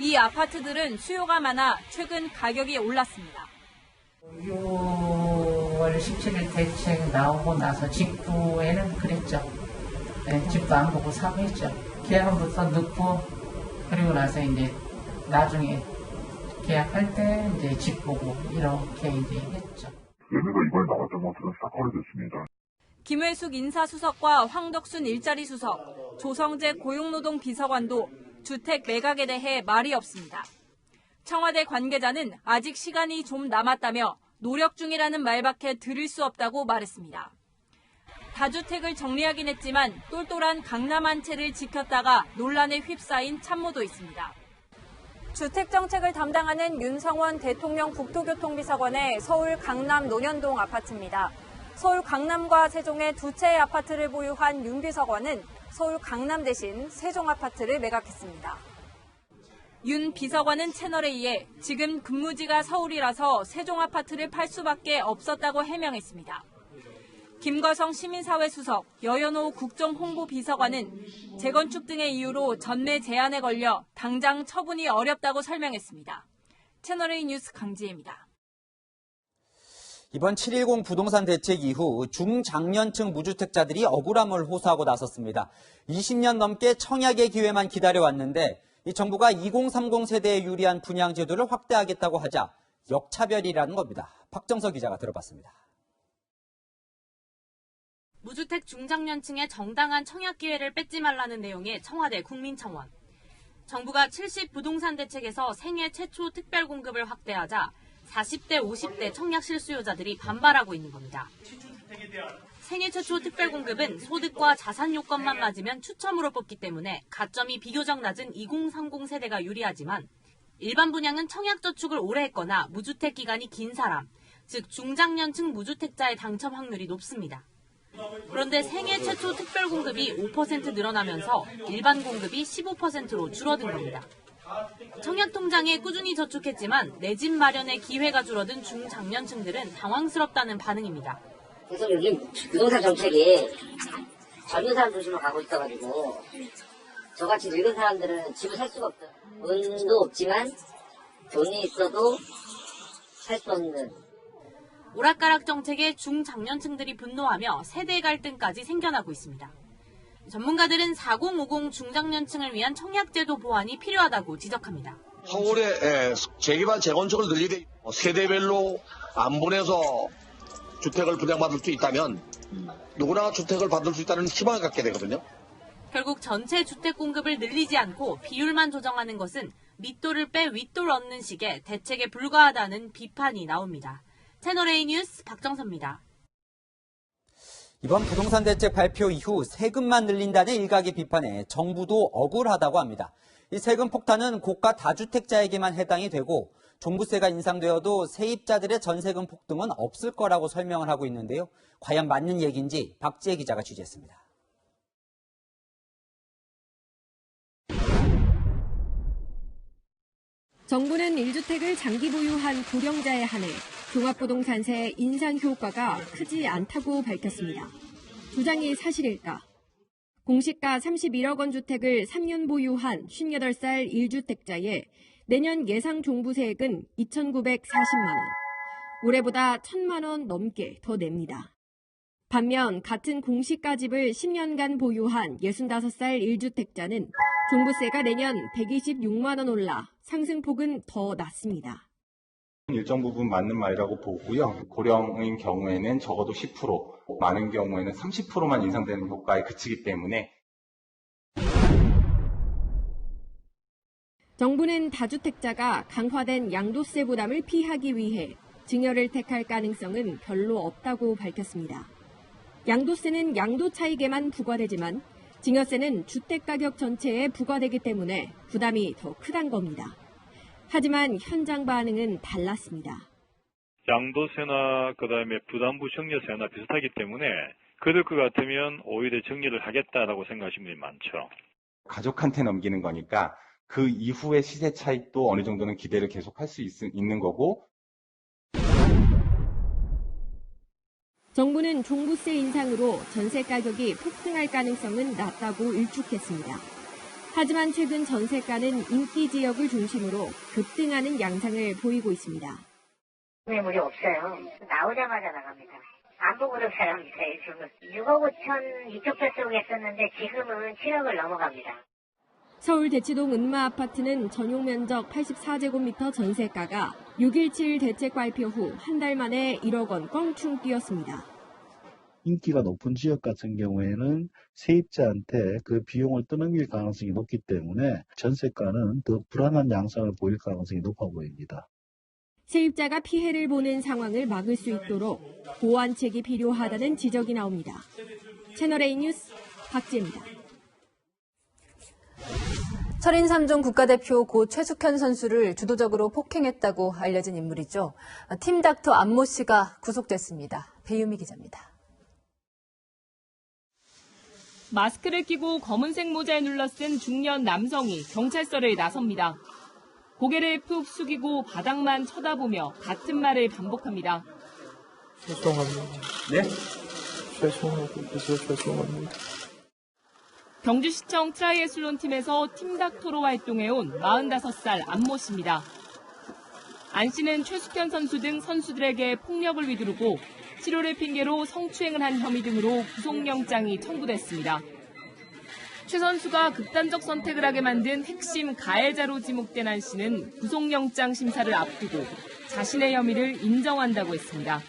Speaker 2: 이 아파트들은 수요가 많아 최근 가격이 올랐습니다.
Speaker 7: 6월 17일 대책 나오고 나서 직후에는 그랬죠. 네, 집도 안 보고 사고 했죠. 계약부터 늦고 그리고 나서 이제 나중에 계약할 때 이제 집 보고 이렇게 이제 했죠.
Speaker 8: 얘네가 이번에 나왔던 것들은 다 거래됐습니다.
Speaker 2: 김회숙 인사수석과 황덕순 일자리 수석, 조성재 고용노동 비서관도 주택 매각에 대해 말이 없습니다. 청와대 관계자는 아직 시간이 좀 남았다며 노력 중이라는 말밖에 들을 수 없다고 말했습니다. 다주택을 정리하긴 했지만 똘똘한 강남 한 채를 지켰다가 논란에 휩싸인 참모도 있습니다. 주택정책을 담당하는 윤성원 대통령 국토교통비서관의 서울 강남 논현동 아파트입니다. 서울 강남과 세종에 두 채의 아파트를 보유한 윤 비서관은 서울 강남 대신 세종 아파트를 매각했습니다. 윤 비서관은 채널A에 지금 근무지가 서울이라서 세종 아파트를 팔 수밖에 없었다고 해명했습니다. 김거성 시민사회 수석, 여연호 국정홍보비서관은 재건축 등의 이유로 전매 제한에 걸려 당장 처분이 어렵다고 설명했습니다. 채널A 뉴스 강지혜입니다.
Speaker 3: 이번 7.10 부동산 대책 이후 중장년층 무주택자들이 억울함을 호소하고 나섰습니다. 20년 넘게 청약의 기회만 기다려왔는데 이 정부가 2030 세대에 유리한 분양 제도를 확대하겠다고 하자 역차별이라는 겁니다. 박정서 기자가 들어봤습니다.
Speaker 9: 무주택 중장년층의 정당한 청약 기회를 뺏지 말라는 내용의 청와대 국민청원. 정부가 70 부동산 대책에서 생애 최초 특별 공급을 확대하자 40대, 50대 청약 실수요자들이 반발하고 있는 겁니다. 생애 최초 특별 공급은 소득과 자산 요건만 맞으면 추첨으로 뽑기 때문에 가점이 비교적 낮은 2030 세대가 유리하지만 일반 분양은 청약저축을 오래 했거나 무주택 기간이 긴 사람, 즉 중장년층 무주택자의 당첨 확률이 높습니다. 그런데 생애 최초 특별 공급이 5% 늘어나면서 일반 공급이 15%로 줄어든 겁니다. 청약통장에 꾸준히 저축했지만 내 집 마련의 기회가 줄어든 중장년층들은 당황스럽다는 반응입니다.
Speaker 10: 그래서 요즘 부동산 정책이 젊은 사람 중심으로 가고 있어가지고 저같이 늙은 사람들은 집을 살 수가 없어요. 돈도 없지만 돈이 있어도 살 수 없는.
Speaker 9: 오락가락 정책에 중장년층들이 분노하며 세대 갈등까지 생겨나고 있습니다. 전문가들은 4050 중장년층을 위한 청약제도 보완이 필요하다고 지적합니다.
Speaker 11: 서울에 재개발 재건축을 늘리되 세대별로 안 보내서 주택을 분양받을 수 있다면 누구나 주택을 받을 수 있다는 희망을 갖게 되거든요.
Speaker 9: 결국 전체 주택 공급을 늘리지 않고 비율만 조정하는 것은 밑돌을 빼 윗돌 얻는 식의 대책에 불과하다는 비판이 나옵니다. 채널A 뉴스 박정서입니다.
Speaker 3: 이번 부동산 대책 발표 이후 세금만 늘린다는 일각의 비판에 정부도 억울하다고 합니다. 이 세금 폭탄은 고가 다주택자에게만 해당이 되고 종부세가 인상되어도 세입자들의 전세금 폭등은 없을 거라고 설명을 하고 있는데요. 과연 맞는 얘기인지 박지혜 기자가 취재했습니다.
Speaker 13: 정부는 1주택을 장기 보유한 고령자에 한해 종합부동산세 인상 효과가 크지 않다고 밝혔습니다. 주장이 사실일까? 공시가 31억 원 주택을 3년 보유한 58살 1주택자의 내년 예상 종부세액은 2,940만 원. 올해보다 1,000만 원 넘게 더 냅니다. 반면 같은 공시가 집을 10년간 보유한 65살 1주택자는 종부세가 내년 126만 원 올라 상승폭은 더 낮습니다.
Speaker 14: 일정 부분 맞는 말이라고 보고요. 고령인 경우에는 적어도 10%, 많은 경우에는 30%만 인상되는 효과에 그치기 때문에
Speaker 13: 정부는 다주택자가 강화된 양도세 부담을 피하기 위해 증여를 택할 가능성은 별로 없다고 밝혔습니다. 양도세는 양도 차익에만 부과되지만 증여세는 주택가격 전체에 부과되기 때문에 부담이 더 크단 겁니다. 하지만 현장 반응은 달랐습니다.
Speaker 16: 양도세나 그다음에 부담부 증여세나 비슷하기 때문에 그럴 것 같으면 오히려 증여를 하겠다라고 생각하시는 분이 많죠.
Speaker 14: 가족한테 넘기는 거니까 그 이후의 시세 차익도 어느 정도는 기대를 계속할 수 있는 거고.
Speaker 13: 정부는 종부세 인상으로 전세 가격이 폭등할 가능성은 낮다고 일축했습니다. 하지만 최근 전세가는 인기 지역을 중심으로 급등하는 양상을 보이고 있습니다.
Speaker 6: 매물이 없어요. 나오자마자 나갑니다. 안 보고 는 사람입니다. 지금 6억 5천 이쪽 뱃속에 했었는데 지금은 7억을 넘어갑니다.
Speaker 13: 서울 대치동 은마 아파트는 전용 면적 84제곱미터 전세가가 6.17 대책 발표 후 한 달 만에 1억 원 껑충 뛰었습니다.
Speaker 17: 인기가 높은 지역 같은 경우에는 세입자한테 그 비용을 떠넘길 가능성이 높기 때문에 전세가는 더 불안한 양상을 보일 가능성이 높아 보입니다.
Speaker 13: 세입자가 피해를 보는 상황을 막을 수 있도록 보완책이 필요하다는 지적이 나옵니다. 채널A 뉴스 박지혜입니다.
Speaker 12: 철인 3종 국가대표 고 최숙현 선수를 주도적으로 폭행했다고 알려진 인물이죠. 팀닥터 안모 씨가 구속됐습니다. 배유미 기자입니다.
Speaker 2: 마스크를 끼고 검은색 모자에 눌러쓴 중년 남성이 경찰서를 나섭니다. 고개를 푹 숙이고 바닥만 쳐다보며 같은 말을 반복합니다.
Speaker 18: 죄송합니다.
Speaker 14: 네?
Speaker 18: 죄송합니다.
Speaker 2: 경주시청 트라이애슬론 팀에서 팀닥터로 활동해온 45살 안모 씨입니다. 안 씨는 최숙현 선수 등 선수들에게 폭력을 휘두르고 치료를 핑계로 성추행을 한 혐의 등으로 구속영장이 청구됐습니다. 최 선수가 극단적 선택을 하게 만든 핵심 가해자로 지목된 안 씨는 구속영장 심사를 앞두고 자신의 혐의를 인정한다고 했습니다.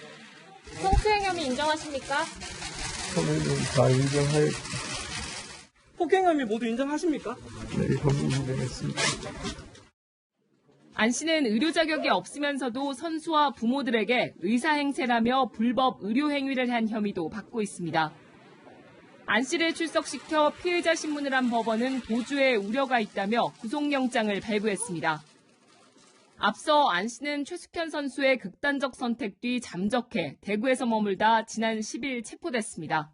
Speaker 27: 성추행 혐의 인정하십니까?
Speaker 18: 혐의는 다 인정할.
Speaker 27: 폭행 혐의 모두 인정하십니까?
Speaker 18: 네, 혐의 인정했습니다.
Speaker 2: 안 씨는 의료 자격이 없으면서도 선수와 부모들에게 의사행세라며 불법 의료 행위를 한 혐의도 받고 있습니다. 안 씨를 출석시켜 피의자 신문을 한 법원은 도주에 우려가 있다며 구속영장을 발부했습니다.
Speaker 1: 앞서 안 씨는 최숙현 선수의 극단적 선택 뒤 잠적해 대구에서 머물다 지난 10일 체포됐습니다.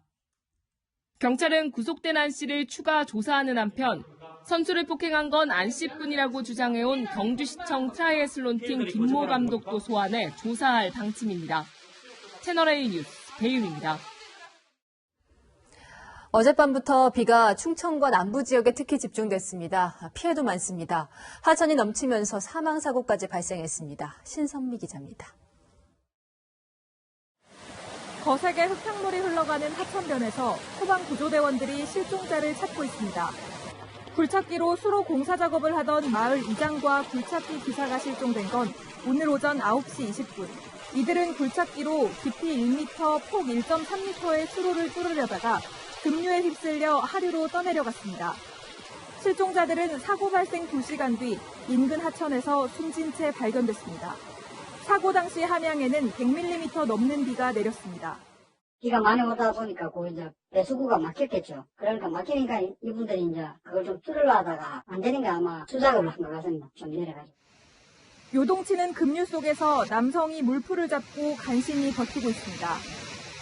Speaker 1: 경찰은 구속된 안 씨를 추가 조사하는 한편 선수를 폭행한 건 안 씨뿐이라고 주장해온 경주시청 트라이애슬론팀 김모 감독도 소환해 조사할 방침입니다. 채널A 뉴스 배윤입니다.
Speaker 12: 어젯밤부터 비가 충청과 남부 지역에 특히 집중됐습니다. 피해도 많습니다. 하천이 넘치면서 사망사고까지 발생했습니다. 신선미 기자입니다.
Speaker 2: 거세게 흙탕물이 흘러가는 하천변에서 소방구조대원들이 실종자를 찾고 있습니다. 굴착기로 수로 공사 작업을 하던 마을 이장과 굴착기 기사가 실종된 건 오늘 오전 9시 20분. 이들은 굴착기로 깊이 1m, 폭 1.3m의 수로를 뚫으려다가 급류에 휩쓸려 하류로 떠내려갔습니다. 실종자들은 사고 발생 2시간 뒤 인근 하천에서 숨진 채 발견됐습니다. 사고 당시 함양에는 100mm 넘는 비가 내렸습니다.
Speaker 4: 비가 많이 오다 보니까 이제 배수구가 막혔겠죠. 그러니까 막히니까 이분들이 이제 그걸 좀 뚫으려 하다가 안 되니까 아마 수작업을 한 것 같습니다. 좀 내려가지고.
Speaker 2: 요동치는 급류 속에서 남성이 물풀을 잡고 간신히 버티고 있습니다.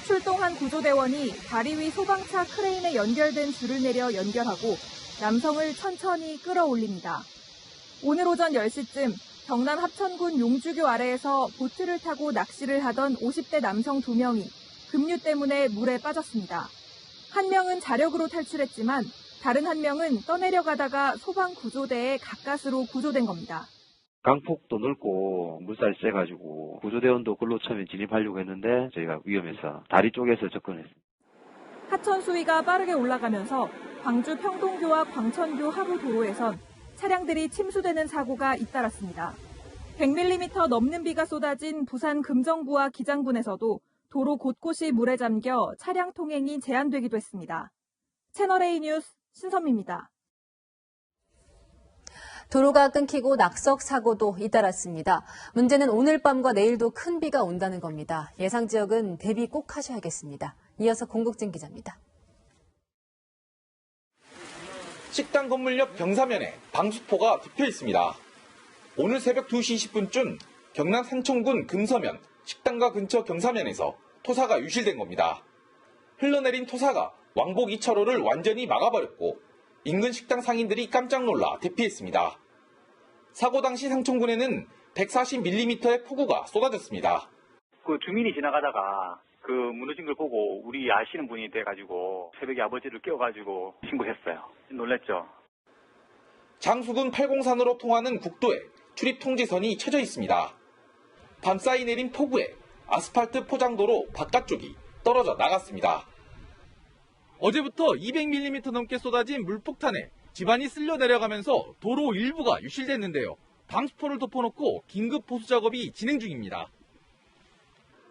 Speaker 2: 출동한 구조대원이 다리 위 소방차 크레인에 연결된 줄을 내려 연결하고 남성을 천천히 끌어올립니다. 오늘 오전 10시쯤 경남 합천군 용주교 아래에서 보트를 타고 낚시를 하던 50대 남성 2명이 급류 때문에 물에 빠졌습니다. 한 명은 자력으로 탈출했지만 다른 한 명은 떠내려가다가 소방구조대에 가까스로 구조된 겁니다.
Speaker 19: 강폭도 넓고 물살이 세가지고 구조대원도 글로 처음에 진입하려고 했는데 저희가 위험해서 다리 쪽에서 접근했습니다.
Speaker 2: 하천 수위가 빠르게 올라가면서 광주 평동교와 광천교 하부 도로에선 차량들이 침수되는 사고가 잇따랐습니다. 100mm 넘는 비가 쏟아진 부산 금정구와 기장군에서도 도로 곳곳이 물에 잠겨 차량 통행이 제한되기도 했습니다. 채널A 뉴스 신선미입니다.
Speaker 12: 도로가 끊기고 낙석 사고도 잇따랐습니다. 문제는 오늘 밤과 내일도 큰 비가 온다는 겁니다. 예상 지역은 대비 꼭 하셔야겠습니다. 이어서 공국진 기자입니다.
Speaker 20: 식당 건물 옆 경사면에 방수포가 덮여 있습니다. 오늘 새벽 2시 20분쯤 경남 산청군 금서면 식당가 근처 경사면에서 토사가 유실된 겁니다. 흘러내린 토사가 왕복 2차로를 완전히 막아버렸고 인근 식당 상인들이 깜짝 놀라 대피했습니다. 사고 당시 상천군에는 140mm의 폭우가 쏟아졌습니다.
Speaker 21: 주민이 지나가다가 무너진 걸 보고 우리 아시는 분이 돼가지고 새벽에 아버지를 깨워가지고 신고했어요. 놀랬죠.
Speaker 20: 장수군 팔공산으로 통하는 국도에 출입 통제선이 쳐져 있습니다. 밤사이 내린 폭우에 아스팔트 포장도로 바깥쪽이 떨어져 나갔습니다. 어제부터 200mm 넘게 쏟아진 물폭탄에 집안이 쓸려 내려가면서 도로 일부가 유실됐는데요. 방수포를 덮어놓고 긴급 보수 작업이 진행 중입니다.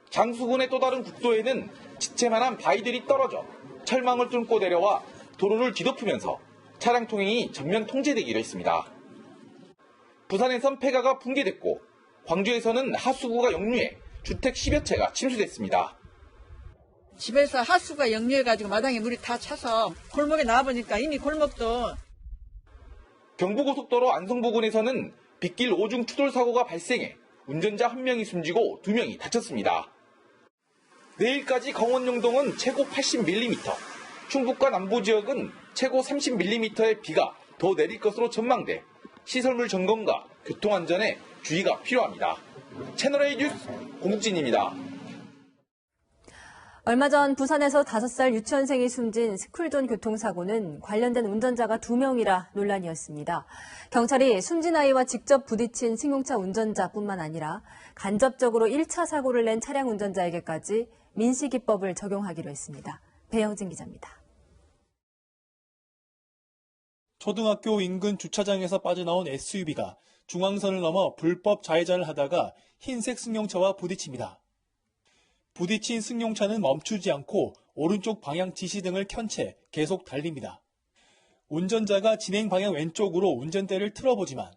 Speaker 20: 장수군의 또 다른 국도에는 지체만한 바위들이 떨어져 철망을 뚫고 내려와 도로를 뒤덮으면서 차량 통행이 전면 통제되기로 했습니다. 부산에선 폐가가 붕괴됐고 광주에서는 하수구가 역류해 주택 10여 채가 침수됐습니다.
Speaker 24: 집에서 하수가 역류해가지고 마당에 물이 다 차서 골목에 나와보니까 이미 골목도.
Speaker 20: 경부고속도로 안성부근에서는 빗길 오중 추돌 사고가 발생해 운전자 1명이 숨지고 2명이 다쳤습니다. 내일까지 강원 영동은 최고 80mm, 충북과 남부 지역은 최고 30mm의 비가 더 내릴 것으로 전망돼 시설물 점검과 교통안전에 주의가 필요합니다. 채널A 뉴스 공진입니다.
Speaker 12: 얼마 전 부산에서 5살 유치원생이 숨진 스쿨존 교통사고는 관련된 운전자가 2명이라 논란이었습니다. 경찰이 숨진 아이와 직접 부딪힌 승용차 운전자뿐만 아니라 간접적으로 1차 사고를 낸 차량 운전자에게까지 민식이법을 적용하기로 했습니다. 배영진 기자입니다.
Speaker 25: 초등학교 인근 주차장에서 빠져나온 SUV가 중앙선을 넘어 불법 좌회전을 하다가 흰색 승용차와 부딪힙니다. 부딪힌 승용차는 멈추지 않고 오른쪽 방향 지시등을 켠 채 계속 달립니다. 운전자가 진행 방향 왼쪽으로 운전대를 틀어보지만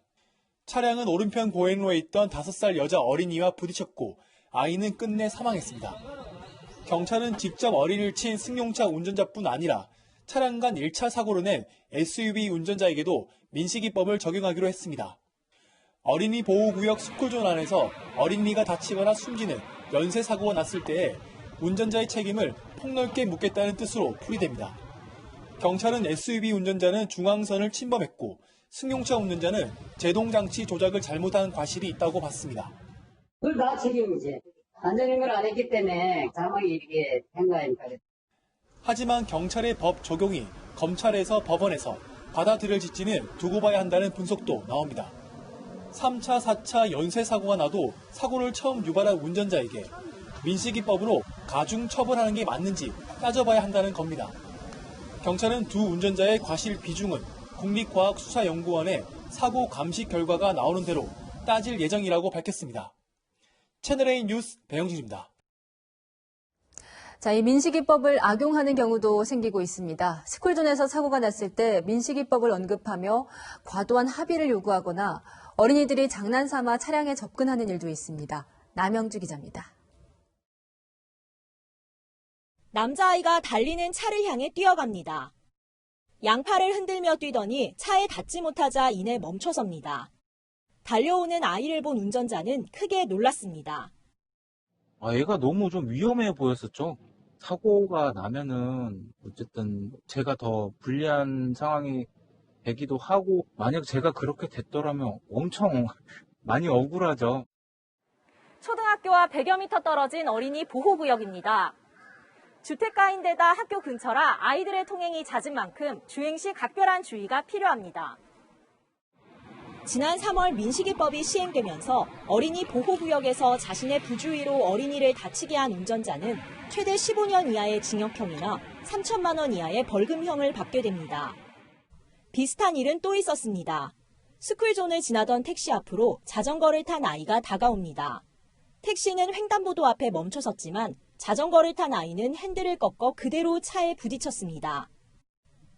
Speaker 25: 차량은 오른편 보행로에 있던 5살 여자 어린이와 부딪혔고 아이는 끝내 사망했습니다. 경찰은 직접 어린이를 친 승용차 운전자뿐 아니라 차량 간 1차 사고를 낸 SUV 운전자에게도 민식이법을 적용하기로 했습니다. 어린이 보호구역 스쿨존 안에서 어린이가 다치거나 숨지는 연쇄 사고가 났을 때에 운전자의 책임을 폭넓게 묻겠다는 뜻으로 풀이됩니다. 경찰은 SUV 운전자는 중앙선을 침범했고 승용차 운전자는 제동장치 조작을 잘못한 과실이 있다고 봤습니다.
Speaker 5: 그걸 다 책임이지. 안전행을 안 했기 때문에 상황이 이렇게 된 거 아닙니까?
Speaker 25: 하지만 경찰의 법 적용이 검찰에서 법원에서 받아들여질지는 두고 봐야 한다는 분석도 나옵니다. 3차, 4차 연쇄 사고가 나도 사고를 처음 유발한 운전자에게 민식이법으로 가중 처벌하는 게 맞는지 따져봐야 한다는 겁니다. 경찰은 두 운전자의 과실 비중은 국립과학수사연구원의 사고 감식 결과가 나오는 대로 따질 예정이라고 밝혔습니다. 채널A 뉴스 배영진입니다.
Speaker 12: 자, 이 민식이법을 악용하는 경우도 생기고 있습니다. 스쿨존에서 사고가 났을 때 민식이법을 언급하며 과도한 합의를 요구하거나 어린이들이 장난삼아 차량에 접근하는 일도 있습니다. 남영주 기자입니다.
Speaker 7: 남자아이가 달리는 차를 향해 뛰어갑니다. 양팔을 흔들며 뛰더니 차에 닿지 못하자 이내 멈춰섭니다. 달려오는 아이를 본 운전자는 크게 놀랐습니다.
Speaker 8: 얘가 너무 좀 위험해 보였었죠. 사고가 나면은 어쨌든 제가 더 불리한 상황이 되기도 하고 만약 제가 그렇게 됐더라면 엄청 많이 억울하죠.
Speaker 7: 초등학교와 100여 미터 떨어진 어린이 보호구역입니다. 주택가인데다 학교 근처라 아이들의 통행이 잦은 만큼 주행 시 각별한 주의가 필요합니다. 지난 3월 민식이법이 시행되면서 어린이 보호구역에서 자신의 부주의로 어린이를 다치게 한 운전자는 최대 15년 이하의 징역형이나 3천만 원 이하의 벌금형을 받게 됩니다. 비슷한 일은 또 있었습니다. 스쿨존을 지나던 택시 앞으로 자전거를 탄 아이가 다가옵니다. 택시는 횡단보도 앞에 멈춰섰지만 자전거를 탄 아이는 핸들을 꺾어 그대로 차에 부딪혔습니다.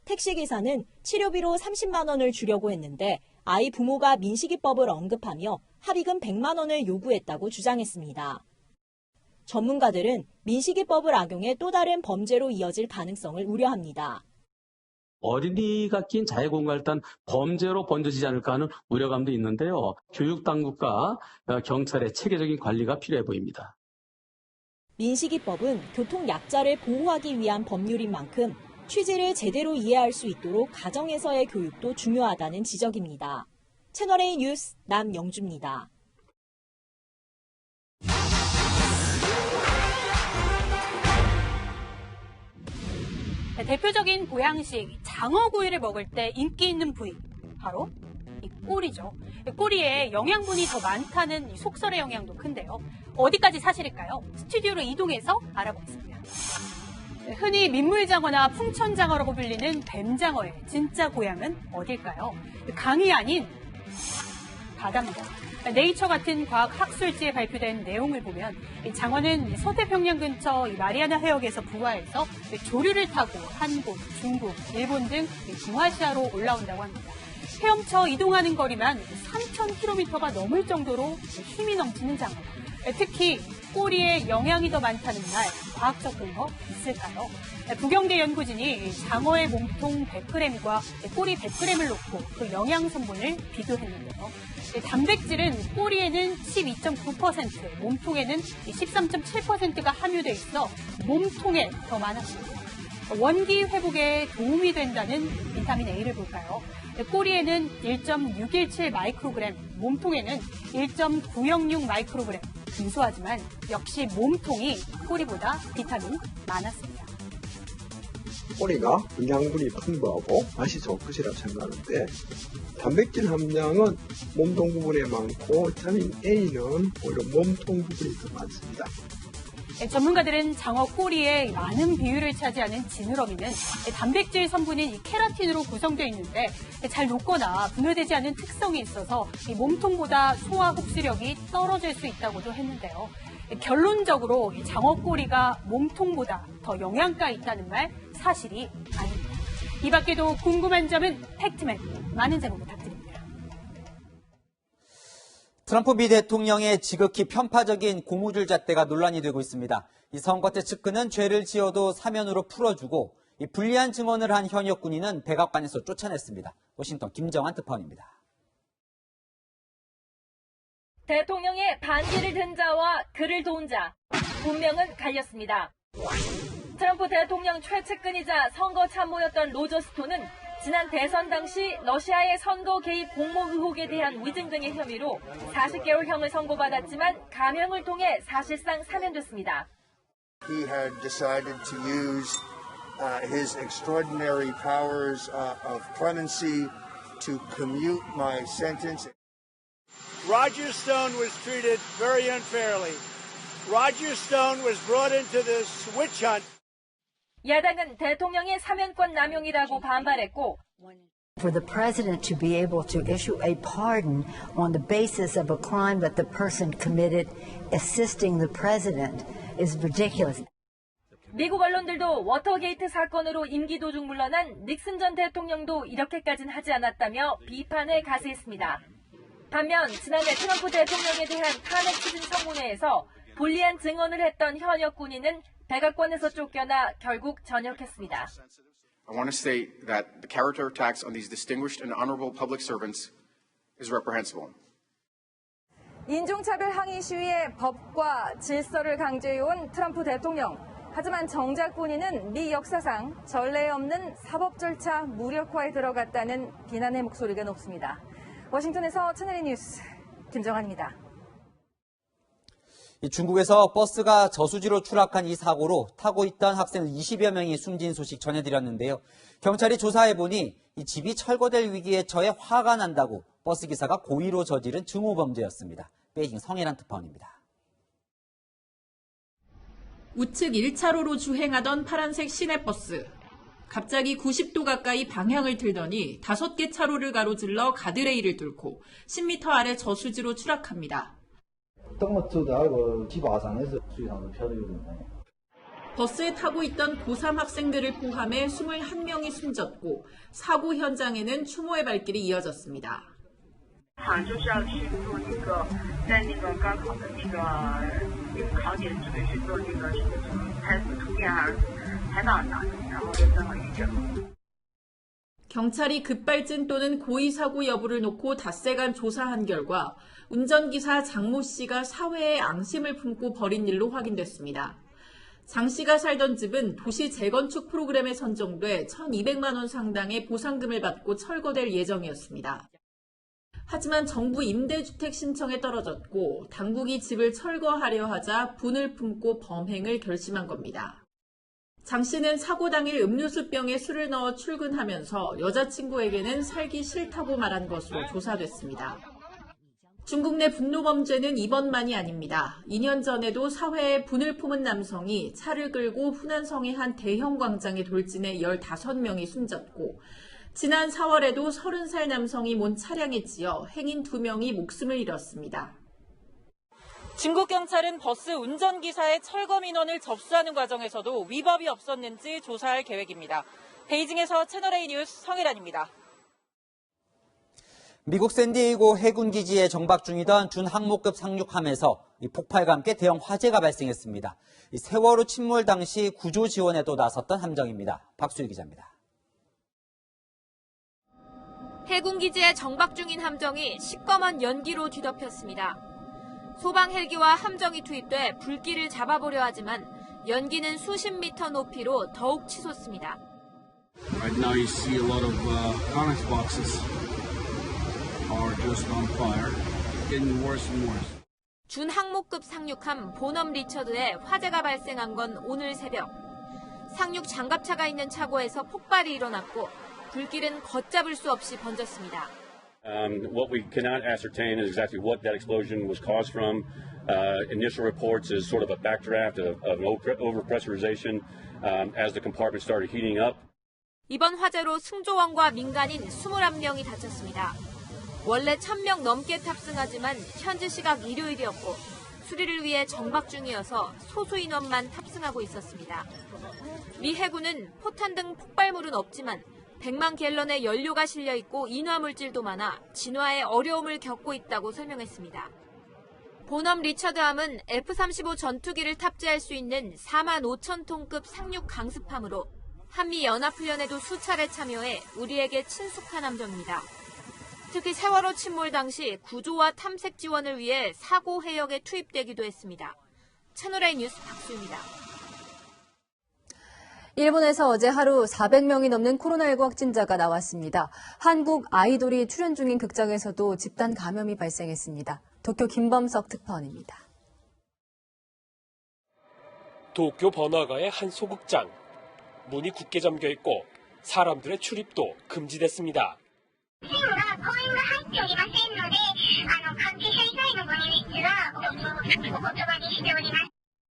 Speaker 7: 택시기사는 치료비로 30만 원을 주려고 했는데 아이 부모가 민식이법을 언급하며 합의금 100만 원을 요구했다고 주장했습니다. 전문가들은 민식이법을 악용해 또 다른 범죄로 이어질 가능성을 우려합니다.
Speaker 15: 어린이가 낀 자해공갈 일단 범죄로 번져지지 않을까 하는 우려감도 있는데요. 교육당국과 경찰의 체계적인 관리가 필요해 보입니다.
Speaker 7: 민식이법은 교통약자를 보호하기 위한 법률인 만큼 취지를 제대로 이해할 수 있도록 가정에서의 교육도 중요하다는 지적입니다. 채널A 뉴스 남영주입니다.
Speaker 2: 대표적인 보양식 장어구이를 먹을 때 인기 있는 부위 바로 이 꼬리죠. 꼬리에 영양분이 더 많다는 이 속설의 영향도 큰데요. 어디까지 사실일까요? 스튜디오로 이동해서 알아보겠습니다. 흔히 민물장어나 풍천장어라고 불리는 뱀장어의 진짜 고향은 어딜까요? 강이 아닌 바다입니다. 네이처 같은 과학 학술지에 발표된 내용을 보면 장어는 서태평양 근처 마리아나 해역에서 부화해서 조류를 타고 한국, 중국, 일본 등 중아시아로 올라온다고 합니다. 헤엄쳐 이동하는 거리만 3,000km가 넘을 정도로 힘이 넘치는 장어. 특히 꼬리에 영양이 더 많다는 말, 과학적 근거 있을까요? 부경대 연구진이 장어의 몸통 100g과 꼬리 100g을 놓고 그 영양 성분을 비교했는데요. 단백질은 꼬리에는 12.9%, 몸통에는 13.7%가 함유돼 있어 몸통에 더 많았습니다. 원기 회복에 도움이 된다는 비타민 A를 볼까요? 꼬리에는 1.617 마이크로그램, 몸통에는 1.906 마이크로그램. 근소하지만 역시 몸통이 꼬리보다 비타민 많았습니다.
Speaker 18: 꼬리가 영양분이 풍부하고 맛이 좋을 것이라고 생각하는데 단백질 함량은 몸통 부분에 많고 비타민 A는 오히려 몸통 부분이 더 많습니다.
Speaker 2: 전문가들은 장어 꼬리에 많은 비율을 차지하는 지느러미는 단백질 성분인 케라틴으로 구성되어 있는데 잘 녹거나 분해되지 않는 특성이 있어서 몸통보다 소화 흡수력이 떨어질 수 있다고도 했는데요. 결론적으로 장어 꼬리가 몸통보다 더 영양가 있다는 말 사실이 아닙니다. 이 밖에도 궁금한 점은 팩트맨 많은 제보 부탁드립니다.
Speaker 3: 트럼프 미 대통령의 지극히 편파적인 고무줄 잣대가 논란이 되고 있습니다. 이 선거 때 측근은 죄를 지어도 사면으로 풀어주고 이 불리한 증언을 한 현역 군인은 백악관에서 쫓아냈습니다. 워싱턴 김정한 특파원입니다.
Speaker 7: 대통령의 반기를 든 자와 그를 도운 자, 운명은 갈렸습니다. 트럼프 대통령 최측근이자 선거 참모였던 로저 스톤은 지난 대선 당시 러시아의 선거 개입 공모 의혹에 대한 위증 등의 혐의로 40개월형을 선고받았지만 감형을 통해 사실상 사면됐습니다.
Speaker 9: He had decided to use his extraordinary powers of clemency to commute my sentence.
Speaker 10: Roger Stone was treated very unfairly. Roger Stone was brought into this witch hunt.
Speaker 7: 야당은 대통령의 사면권 남용이라고 반발했고
Speaker 11: For the president to be able to issue a pardon on the basis of a crime that the person committed assisting the president is ridiculous.
Speaker 7: 미국 언론들도 워터게이트 사건으로 임기 도중 물러난 닉슨 전 대통령도 이렇게까지는 하지 않았다며 비판을 가세했습니다. 반면 지난해 트럼프 대통령에 대한 탄핵 추진 청문회에서 불리한 증언을 했던 현역 군인은 백악관에서 쫓겨나 결국 전역했습니다.
Speaker 16: I want to state that the character attacks on these distinguished and honorable public servants is reprehensible.
Speaker 2: 인종차별 항의 시위에 법과 질서를 강조해온 트럼프 대통령. 하지만 정작 본인은 미 역사상 전례 없는 사법 절차 무력화에 들어갔다는 비난의 목소리가 높습니다. 워싱턴에서 채널A 뉴스 김정한입니다.
Speaker 3: 중국에서 버스가 저수지로 추락한 이 사고로 타고 있던 학생 20여 명이 숨진 소식 전해드렸는데요. 경찰이 조사해보니 이 집이 철거될 위기에 처해 화가 난다고 버스기사가 고의로 저지른 증오범죄였습니다. 베이징 성해란 특파원입니다.
Speaker 22: 우측 1차로로 주행하던 파란색 시내버스. 갑자기 90도 가까이 방향을 틀더니 5개 차로를 가로질러 가드레일을 뚫고 10m 아래 저수지로 추락합니다. 버스에 타고 있던 고3 학생들을 포함해 21명이 숨졌고 사고 현장에는 추모의 발길이 이어졌습니다. 경찰이 급발진 또는 고의 사고 여부를 놓고 닷새간 조사한 결과 운전기사 장모 씨가 사회에 앙심을 품고 벌인 일로 확인됐습니다. 장 씨가 살던 집은 도시 재건축 프로그램에 선정돼 1,200만 원 상당의 보상금을 받고 철거될 예정이었습니다. 하지만 정부 임대주택 신청에 떨어졌고 당국이 집을 철거하려 하자 분을 품고 범행을 결심한 겁니다. 장 씨는 사고 당일 음료수병에 술을 넣어 출근하면서 여자친구에게는 살기 싫다고 말한 것으로 조사됐습니다. 중국 내 분노범죄는 이번만이 아닙니다. 2년 전에도 사회에 분을 품은 남성이 차를 끌고 후난성의 한 대형 광장에 돌진해 15명이 숨졌고 지난 4월에도 30살 남성이 몬 차량에 찌어 행인 2명이 목숨을 잃었습니다. 중국 경찰은 버스 운전기사의 철거 민원을 접수하는 과정에서도 위법이 없었는지 조사할 계획입니다. 베이징에서 채널A 뉴스 성혜란입니다.
Speaker 3: 미국 샌디에이고 해군기지에 정박 중이던 준 항모급 상륙함에서 폭발과 함께 대형 화재가 발생했습니다. 세월호 침몰 당시 구조 지원에도 나섰던 함정입니다. 박수희 기자입니다.
Speaker 23: 해군기지에 정박 중인 함정이 시꺼먼 연기로 뒤덮였습니다. 소방 헬기와 함정이 투입돼 불길을 잡아보려 하지만 연기는 수십 미터 높이로 더욱 치솟습니다.
Speaker 26: Right now you see a lot of Conex boxes are just on fire, getting worse and worse.
Speaker 23: 준 항모급 상륙함 보넘 리처드에 화재가 발생한 건 오늘 새벽. 상륙 장갑차가 있는 차고에서 폭발이 일어났고 불길은 걷잡을 수 없이 번졌습니다.
Speaker 28: What we cannot ascertain is exactly what that explosion was caused from. Initial reports is sort of a backdraft of overpressurization as the compartment started heating up.
Speaker 23: 이번 화재로 승조원과 민간인 21명이 다쳤습니다. 원래 1,000명 넘게 탑승하지만 현지 시각 일요일이었고 수리를 위해 정박 중이어서 소수 인원만 탑승하고 있었습니다. 미 해군은 포탄 등 폭발물은 없지만 100만 갤런의 연료가 실려 있고 인화물질도 많아 진화에 어려움을 겪고 있다고 설명했습니다. 보넘 리처드함은 F-35 전투기를 탑재할 수 있는 45,000톤급 상륙 강습함으로 한미 연합훈련에도 수차례 참여해 우리에게 친숙한 함정입니다. 특히 세월호 침몰 당시 구조와 탐색 지원을 위해 사고 해역에 투입되기도 했습니다. 채널A 뉴스 박수입니다.
Speaker 12: 일본에서 어제 하루 400명이 넘는 코로나19 확진자가 나왔습니다. 한국 아이돌이 출연 중인 극장에서도 집단 감염이 발생했습니다. 도쿄 김범석 특파원입니다.
Speaker 1: 도쿄 번화가의 한 소극장. 문이 굳게 잠겨 있고 사람들의 출입도 금지됐습니다.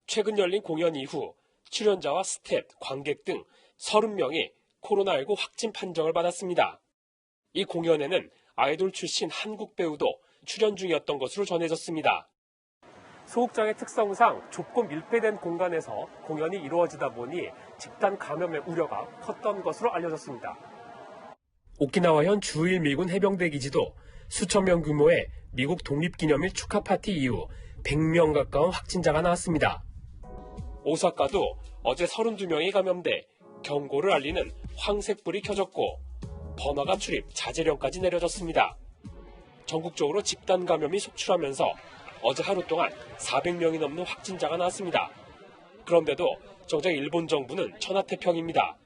Speaker 1: 최근 열린 공연 이후 출연자와 스텝, 관객 등 30명이 코로나19 확진 판정을 받았습니다. 이 공연에는 아이돌 출신 한국 배우도 출연 중이었던 것으로 전해졌습니다. 소극장의 특성상 좁고 밀폐된 공간에서 공연이 이루어지다 보니 집단 감염의 우려가 컸던 것으로 알려졌습니다. 오키나와현 주일 미군 해병대 기지도 수천 명 규모의 미국 독립기념일 축하 파티 이후 100명 가까운 확진자가 나왔습니다. 오사카도 어제 32명이 감염돼 경고를 알리는 황색불이 켜졌고 번화가 출입 자제령까지 내려졌습니다. 전국적으로 집단 감염이 속출하면서 어제 하루 동안 400명이 넘는 확진자가 나왔습니다. 그런데도 정작 일본 정부는 천하태평입니다.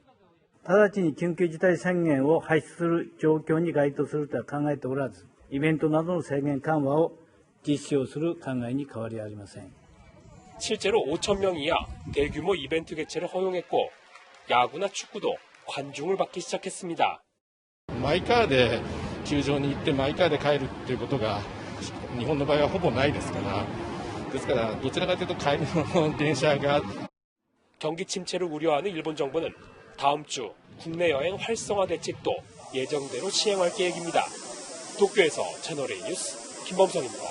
Speaker 4: 直ちに緊急事態宣言を発出する状況に該当するとは考えておらず、イベントなどの制限緩和を実施をする考えに変わりありません。
Speaker 1: 실제로 5,000명 이하 대규모 이벤트 개최를 허용했고 야구나 축구도 관중을 받기 시작했습니다.
Speaker 6: マイカーで球場に行ってマイカーで帰るっていうことが日本の場合はほぼないですから、ですからどちらかというと帰りの電車が
Speaker 1: 경기 침체를 우려하는 일본 정부는 다음 주 국내 여행 활성화 대책도 예정대로 시행할 계획입니다. 도쿄에서 채널A 뉴스 김범성입니다.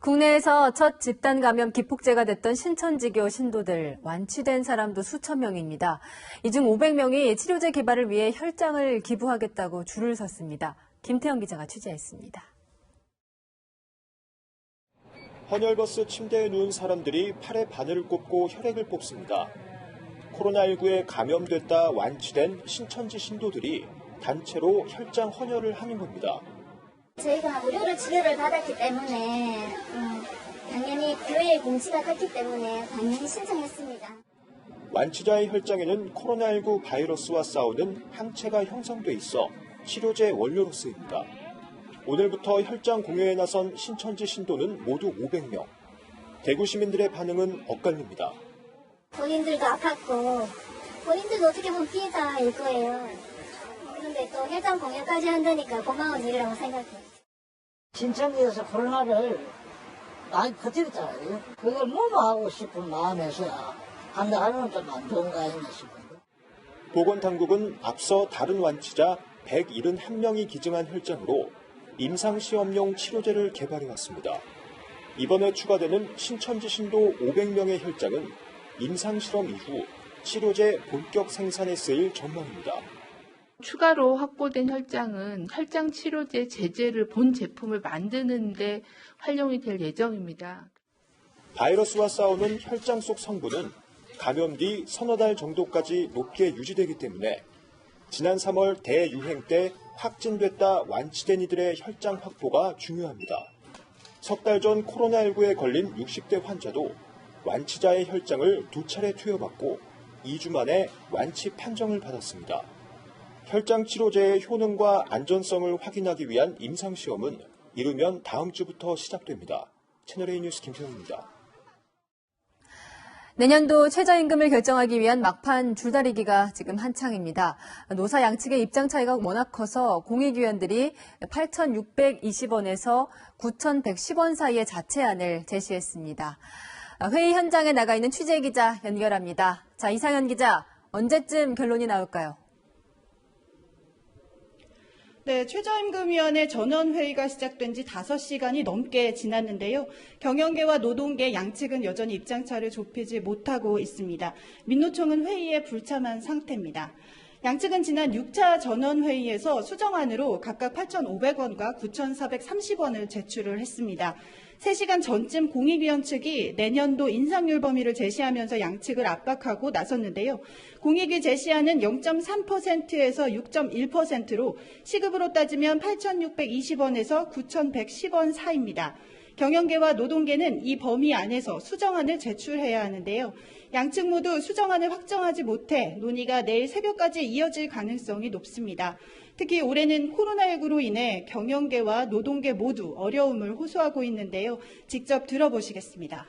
Speaker 12: 국내에서 첫 집단 감염 기폭제가 됐던 신천지교 신도들, 완치된 사람도 수천 명입니다. 이 중 500명이 치료제 개발을 위해 혈장을 기부하겠다고 줄을 섰습니다. 김태형 기자가 취재했습니다.
Speaker 13: 헌혈버스 침대에 누운 사람들이 팔에 바늘을 꼽고 혈액을 뽑습니다. 코로나19에 감염됐다 완치된 신천지 신도들이 단체로 혈장 헌혈을 하는 겁니다.
Speaker 14: 저희가 무료로 치료를 받았기 때문에 당연히 교회의 공지가 떴기 때문에 당연히 신청했습니다.
Speaker 13: 완치자의 혈장에는 코로나19 바이러스와 싸우는 항체가 형성돼 있어 치료제 원료로 쓰입니다. 오늘부터 혈장 공여에 나선 신천지 신도는 모두 500명. 대구 시민들의 반응은 엇갈립니다.
Speaker 14: 본인들도 아팠고 본인들도 어떻게 보면 피해자일 거예요. 그런데 또 혈장 공여까지 한다니까 고마운 일이라고 생각해요.
Speaker 17: 신천지에서 코로나를 많이 퍼뜨렸잖아요. 그걸 무마하고 싶은 마음에서야 한다는 건 좀 안 좋은 거 아닌가 싶은데.
Speaker 13: 보건당국은 앞서 다른 완치자 171명이 기증한 혈장으로 임상시험용 치료제를 개발해왔습니다. 이번에 추가되는 신천지 신도 500명의 혈장은 임상실험 이후 치료제 본격 생산에 쓰일 전망입니다.
Speaker 19: 추가로 확보된 혈장은 혈장 치료제 제제를 본 제품을 만드는 데 활용이 될 예정입니다.
Speaker 13: 바이러스와 싸우는 혈장 속 성분은 감염 뒤 서너 달 정도까지 높게 유지되기 때문에 지난 3월 대유행 때 확진됐다 완치된 이들의 혈장 확보가 중요합니다. 석 달 전 코로나19에 걸린 60대 환자도 완치자의 혈장을 2차례 투여받고 2주 만에 완치 판정을 받았습니다. 혈장 치료제의 효능과 안전성을 확인하기 위한 임상시험은 이르면 다음 주부터 시작됩니다. 채널A 뉴스 김태훈입니다.
Speaker 12: 내년도 최저임금을 결정하기 위한 막판 줄다리기가 지금 한창입니다. 노사 양측의 입장 차이가 워낙 커서 공익위원들이 8,620원에서 9,110원 사이의 자체안을 제시했습니다. 회의 현장에 나가 있는 취재기자 연결합니다. 자, 이상현 기자, 언제쯤 결론이 나올까요?
Speaker 27: 네, 최저임금위원회 전원회의가 시작된 지 5시간이 넘게 지났는데요. 경영계와 노동계 양측은 여전히 입장차를 좁히지 못하고 있습니다. 민노총은 회의에 불참한 상태입니다. 양측은 지난 6차 전원회의에서 수정안으로 각각 8,500원과 9,430원을 제출을 했습니다. 3시간 전쯤 공익위원 측이 내년도 인상률 범위를 제시하면서 양측을 압박하고 나섰는데요. 공익위 제시하는 0.3%에서 6.1%로 시급으로 따지면 8,620원에서 9,110원 사이입니다. 경영계와 노동계는 이 범위 안에서 수정안을 제출해야 하는데요. 양측 모두 수정안을 확정하지 못해 논의가 내일 새벽까지 이어질 가능성이 높습니다. 특히 올해는 코로나19로 인해 경영계와 노동계 모두 어려움을 호소하고 있는데요. 직접 들어보시겠습니다.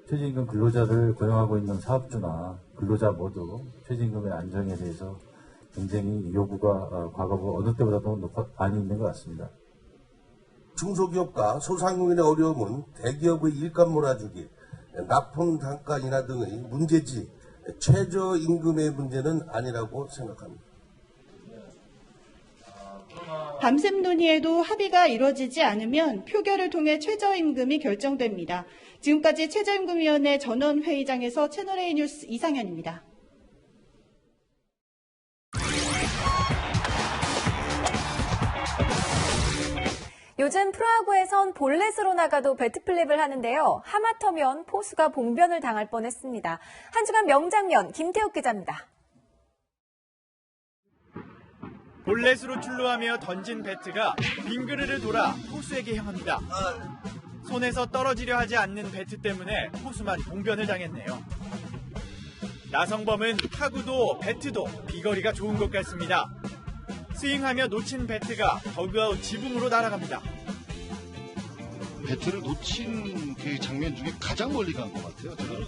Speaker 5: 최저임금 근로자를 고용하고 있는 사업주나 근로자 모두 최저임금의 안정에 대해서 굉장히 요구가 과거보다 어느 때보다도 많이 있는 것 같습니다.
Speaker 8: 중소기업과 소상공인의 어려움은 대기업의 일감 몰아주기, 납품 단가 인하 등의 문제지 최저임금의 문제는 아니라고 생각합니다.
Speaker 27: 밤샘 논의에도 합의가 이루어지지 않으면 표결을 통해 최저임금이 결정됩니다. 지금까지 최저임금위원회 전원회의장에서 채널A 뉴스 이상현입니다.
Speaker 15: 요즘 프로야구에선 볼넷으로 나가도 배트플립을 하는데요. 하마터면 포수가 봉변을 당할 뻔했습니다. 한 주간 명장면 김태욱 기자입니다.
Speaker 18: 볼넷으로 출루하며 던진 배트가 빙그르르 돌아 포수에게 향합니다. 손에서 떨어지려 하지 않는 배트 때문에 포수만 봉변을 당했네요. 나성범은 타구도 배트도 비거리가 좋은 것 같습니다. 스윙하며 놓친 배트가 더그아웃 지붕으로 날아갑니다.
Speaker 20: 배트를 놓친 그 장면 중에 가장 멀리 간 것 같아요. 저는.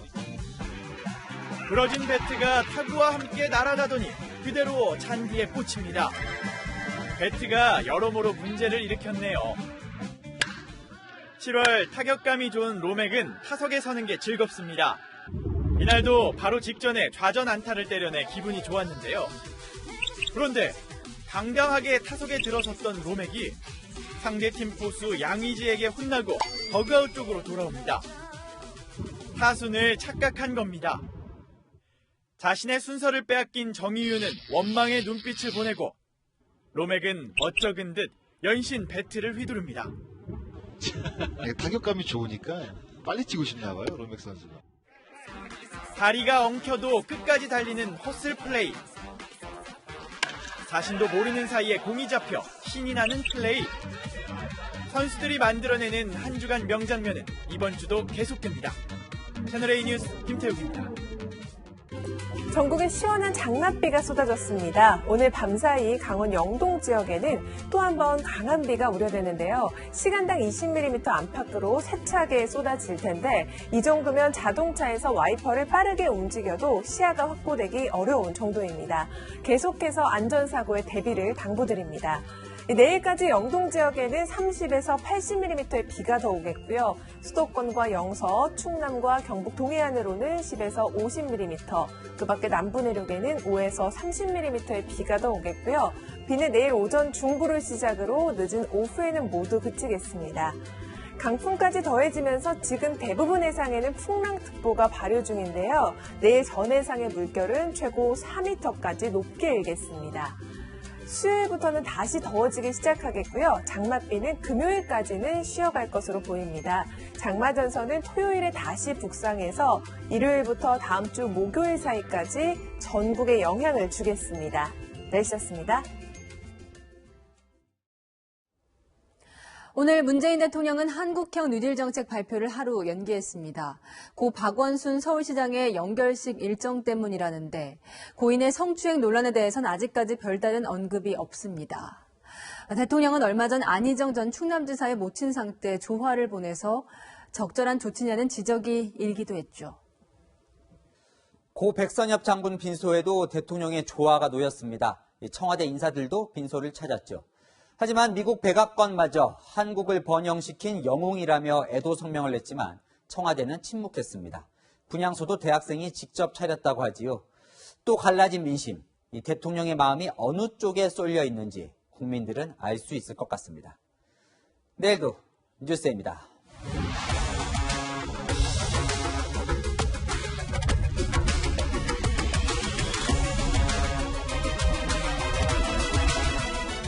Speaker 18: 부러진 배트가 타구와 함께 날아가더니 그대로 잔디에 꽂힙니다. 배트가 여러모로 문제를 일으켰네요. 7월 타격감이 좋은 로맥은 타석에 서는 게 즐겁습니다. 이날도 바로 직전에 좌전 안타를 때려내 기분이 좋았는데요. 그런데 당당하게 타석에 들어섰던 로맥이 상대팀 포수 양의지에게 혼나고 더그아웃 쪽으로 돌아옵니다. 타순을 착각한 겁니다. 자신의 순서를 빼앗긴 정의유는 원망의 눈빛을 보내고 로맥은 멋쩍은 듯 연신 배트를 휘두릅니다.
Speaker 20: 타격감이 좋으니까 빨리 치고 싶나 봐요, 로맥 선수가.
Speaker 18: 다리가 엉켜도 끝까지 달리는 허슬 플레이. 자신도 모르는 사이에 공이 잡혀 신이 나는 플레이. 선수들이 만들어내는 한 주간 명장면은 이번 주도 계속됩니다. 채널A 뉴스 김태욱입니다.
Speaker 15: 전국에 시원한 장맛비가 쏟아졌습니다. 오늘 밤사이 강원 영동 지역에는 또 한 번 강한 비가 우려되는데요. 시간당 20mm 안팎으로 세차게 쏟아질 텐데 이 정도면 자동차에서 와이퍼를 빠르게 움직여도 시야가 확보되기 어려운 정도입니다. 계속해서 안전사고에 대비를 당부드립니다. 내일까지 영동 지역에는 30에서 80mm의 비가 더 오겠고요. 수도권과 영서, 충남과 경북 동해안으로는 10에서 50mm, 그 밖에 남부 내륙에는 5에서 30mm의 비가 더 오겠고요. 비는 내일 오전 중부를 시작으로 늦은 오후에는 모두 그치겠습니다. 강풍까지 더해지면서 지금 대부분 해상에는 풍랑특보가 발효 중인데요. 내일 전 해상의 물결은 최고 4m까지 높게 일겠습니다. 수요일부터는 다시 더워지기 시작하겠고요. 장맛비는 금요일까지는 쉬어갈 것으로 보입니다. 장마전선은 토요일에 다시 북상해서 일요일부터 다음 주 목요일 사이까지 전국에 영향을 주겠습니다. 날씨였습니다.
Speaker 12: 오늘 문재인 대통령은 한국형 뉴딜 정책 발표를 하루 연기했습니다. 고 박원순 서울시장의 연결식 일정 때문이라는데 고인의 성추행 논란에 대해서는 아직까지 별다른 언급이 없습니다. 대통령은 얼마 전 안희정 전 충남지사의 모친 상태 조화를 보내서 적절한 조치냐는 지적이 일기도 했죠.
Speaker 3: 고 백선엽 장군 빈소에도 대통령의 조화가 놓였습니다. 청와대 인사들도 빈소를 찾았죠. 하지만 미국 백악관마저 한국을 번영시킨 영웅이라며 애도 성명을 냈지만 청와대는 침묵했습니다. 분향소도 대학생이 직접 차렸다고 하지요. 또 갈라진 민심, 이 대통령의 마음이 어느 쪽에 쏠려 있는지 국민들은 알 수 있을 것 같습니다. 내일도 뉴스입니다.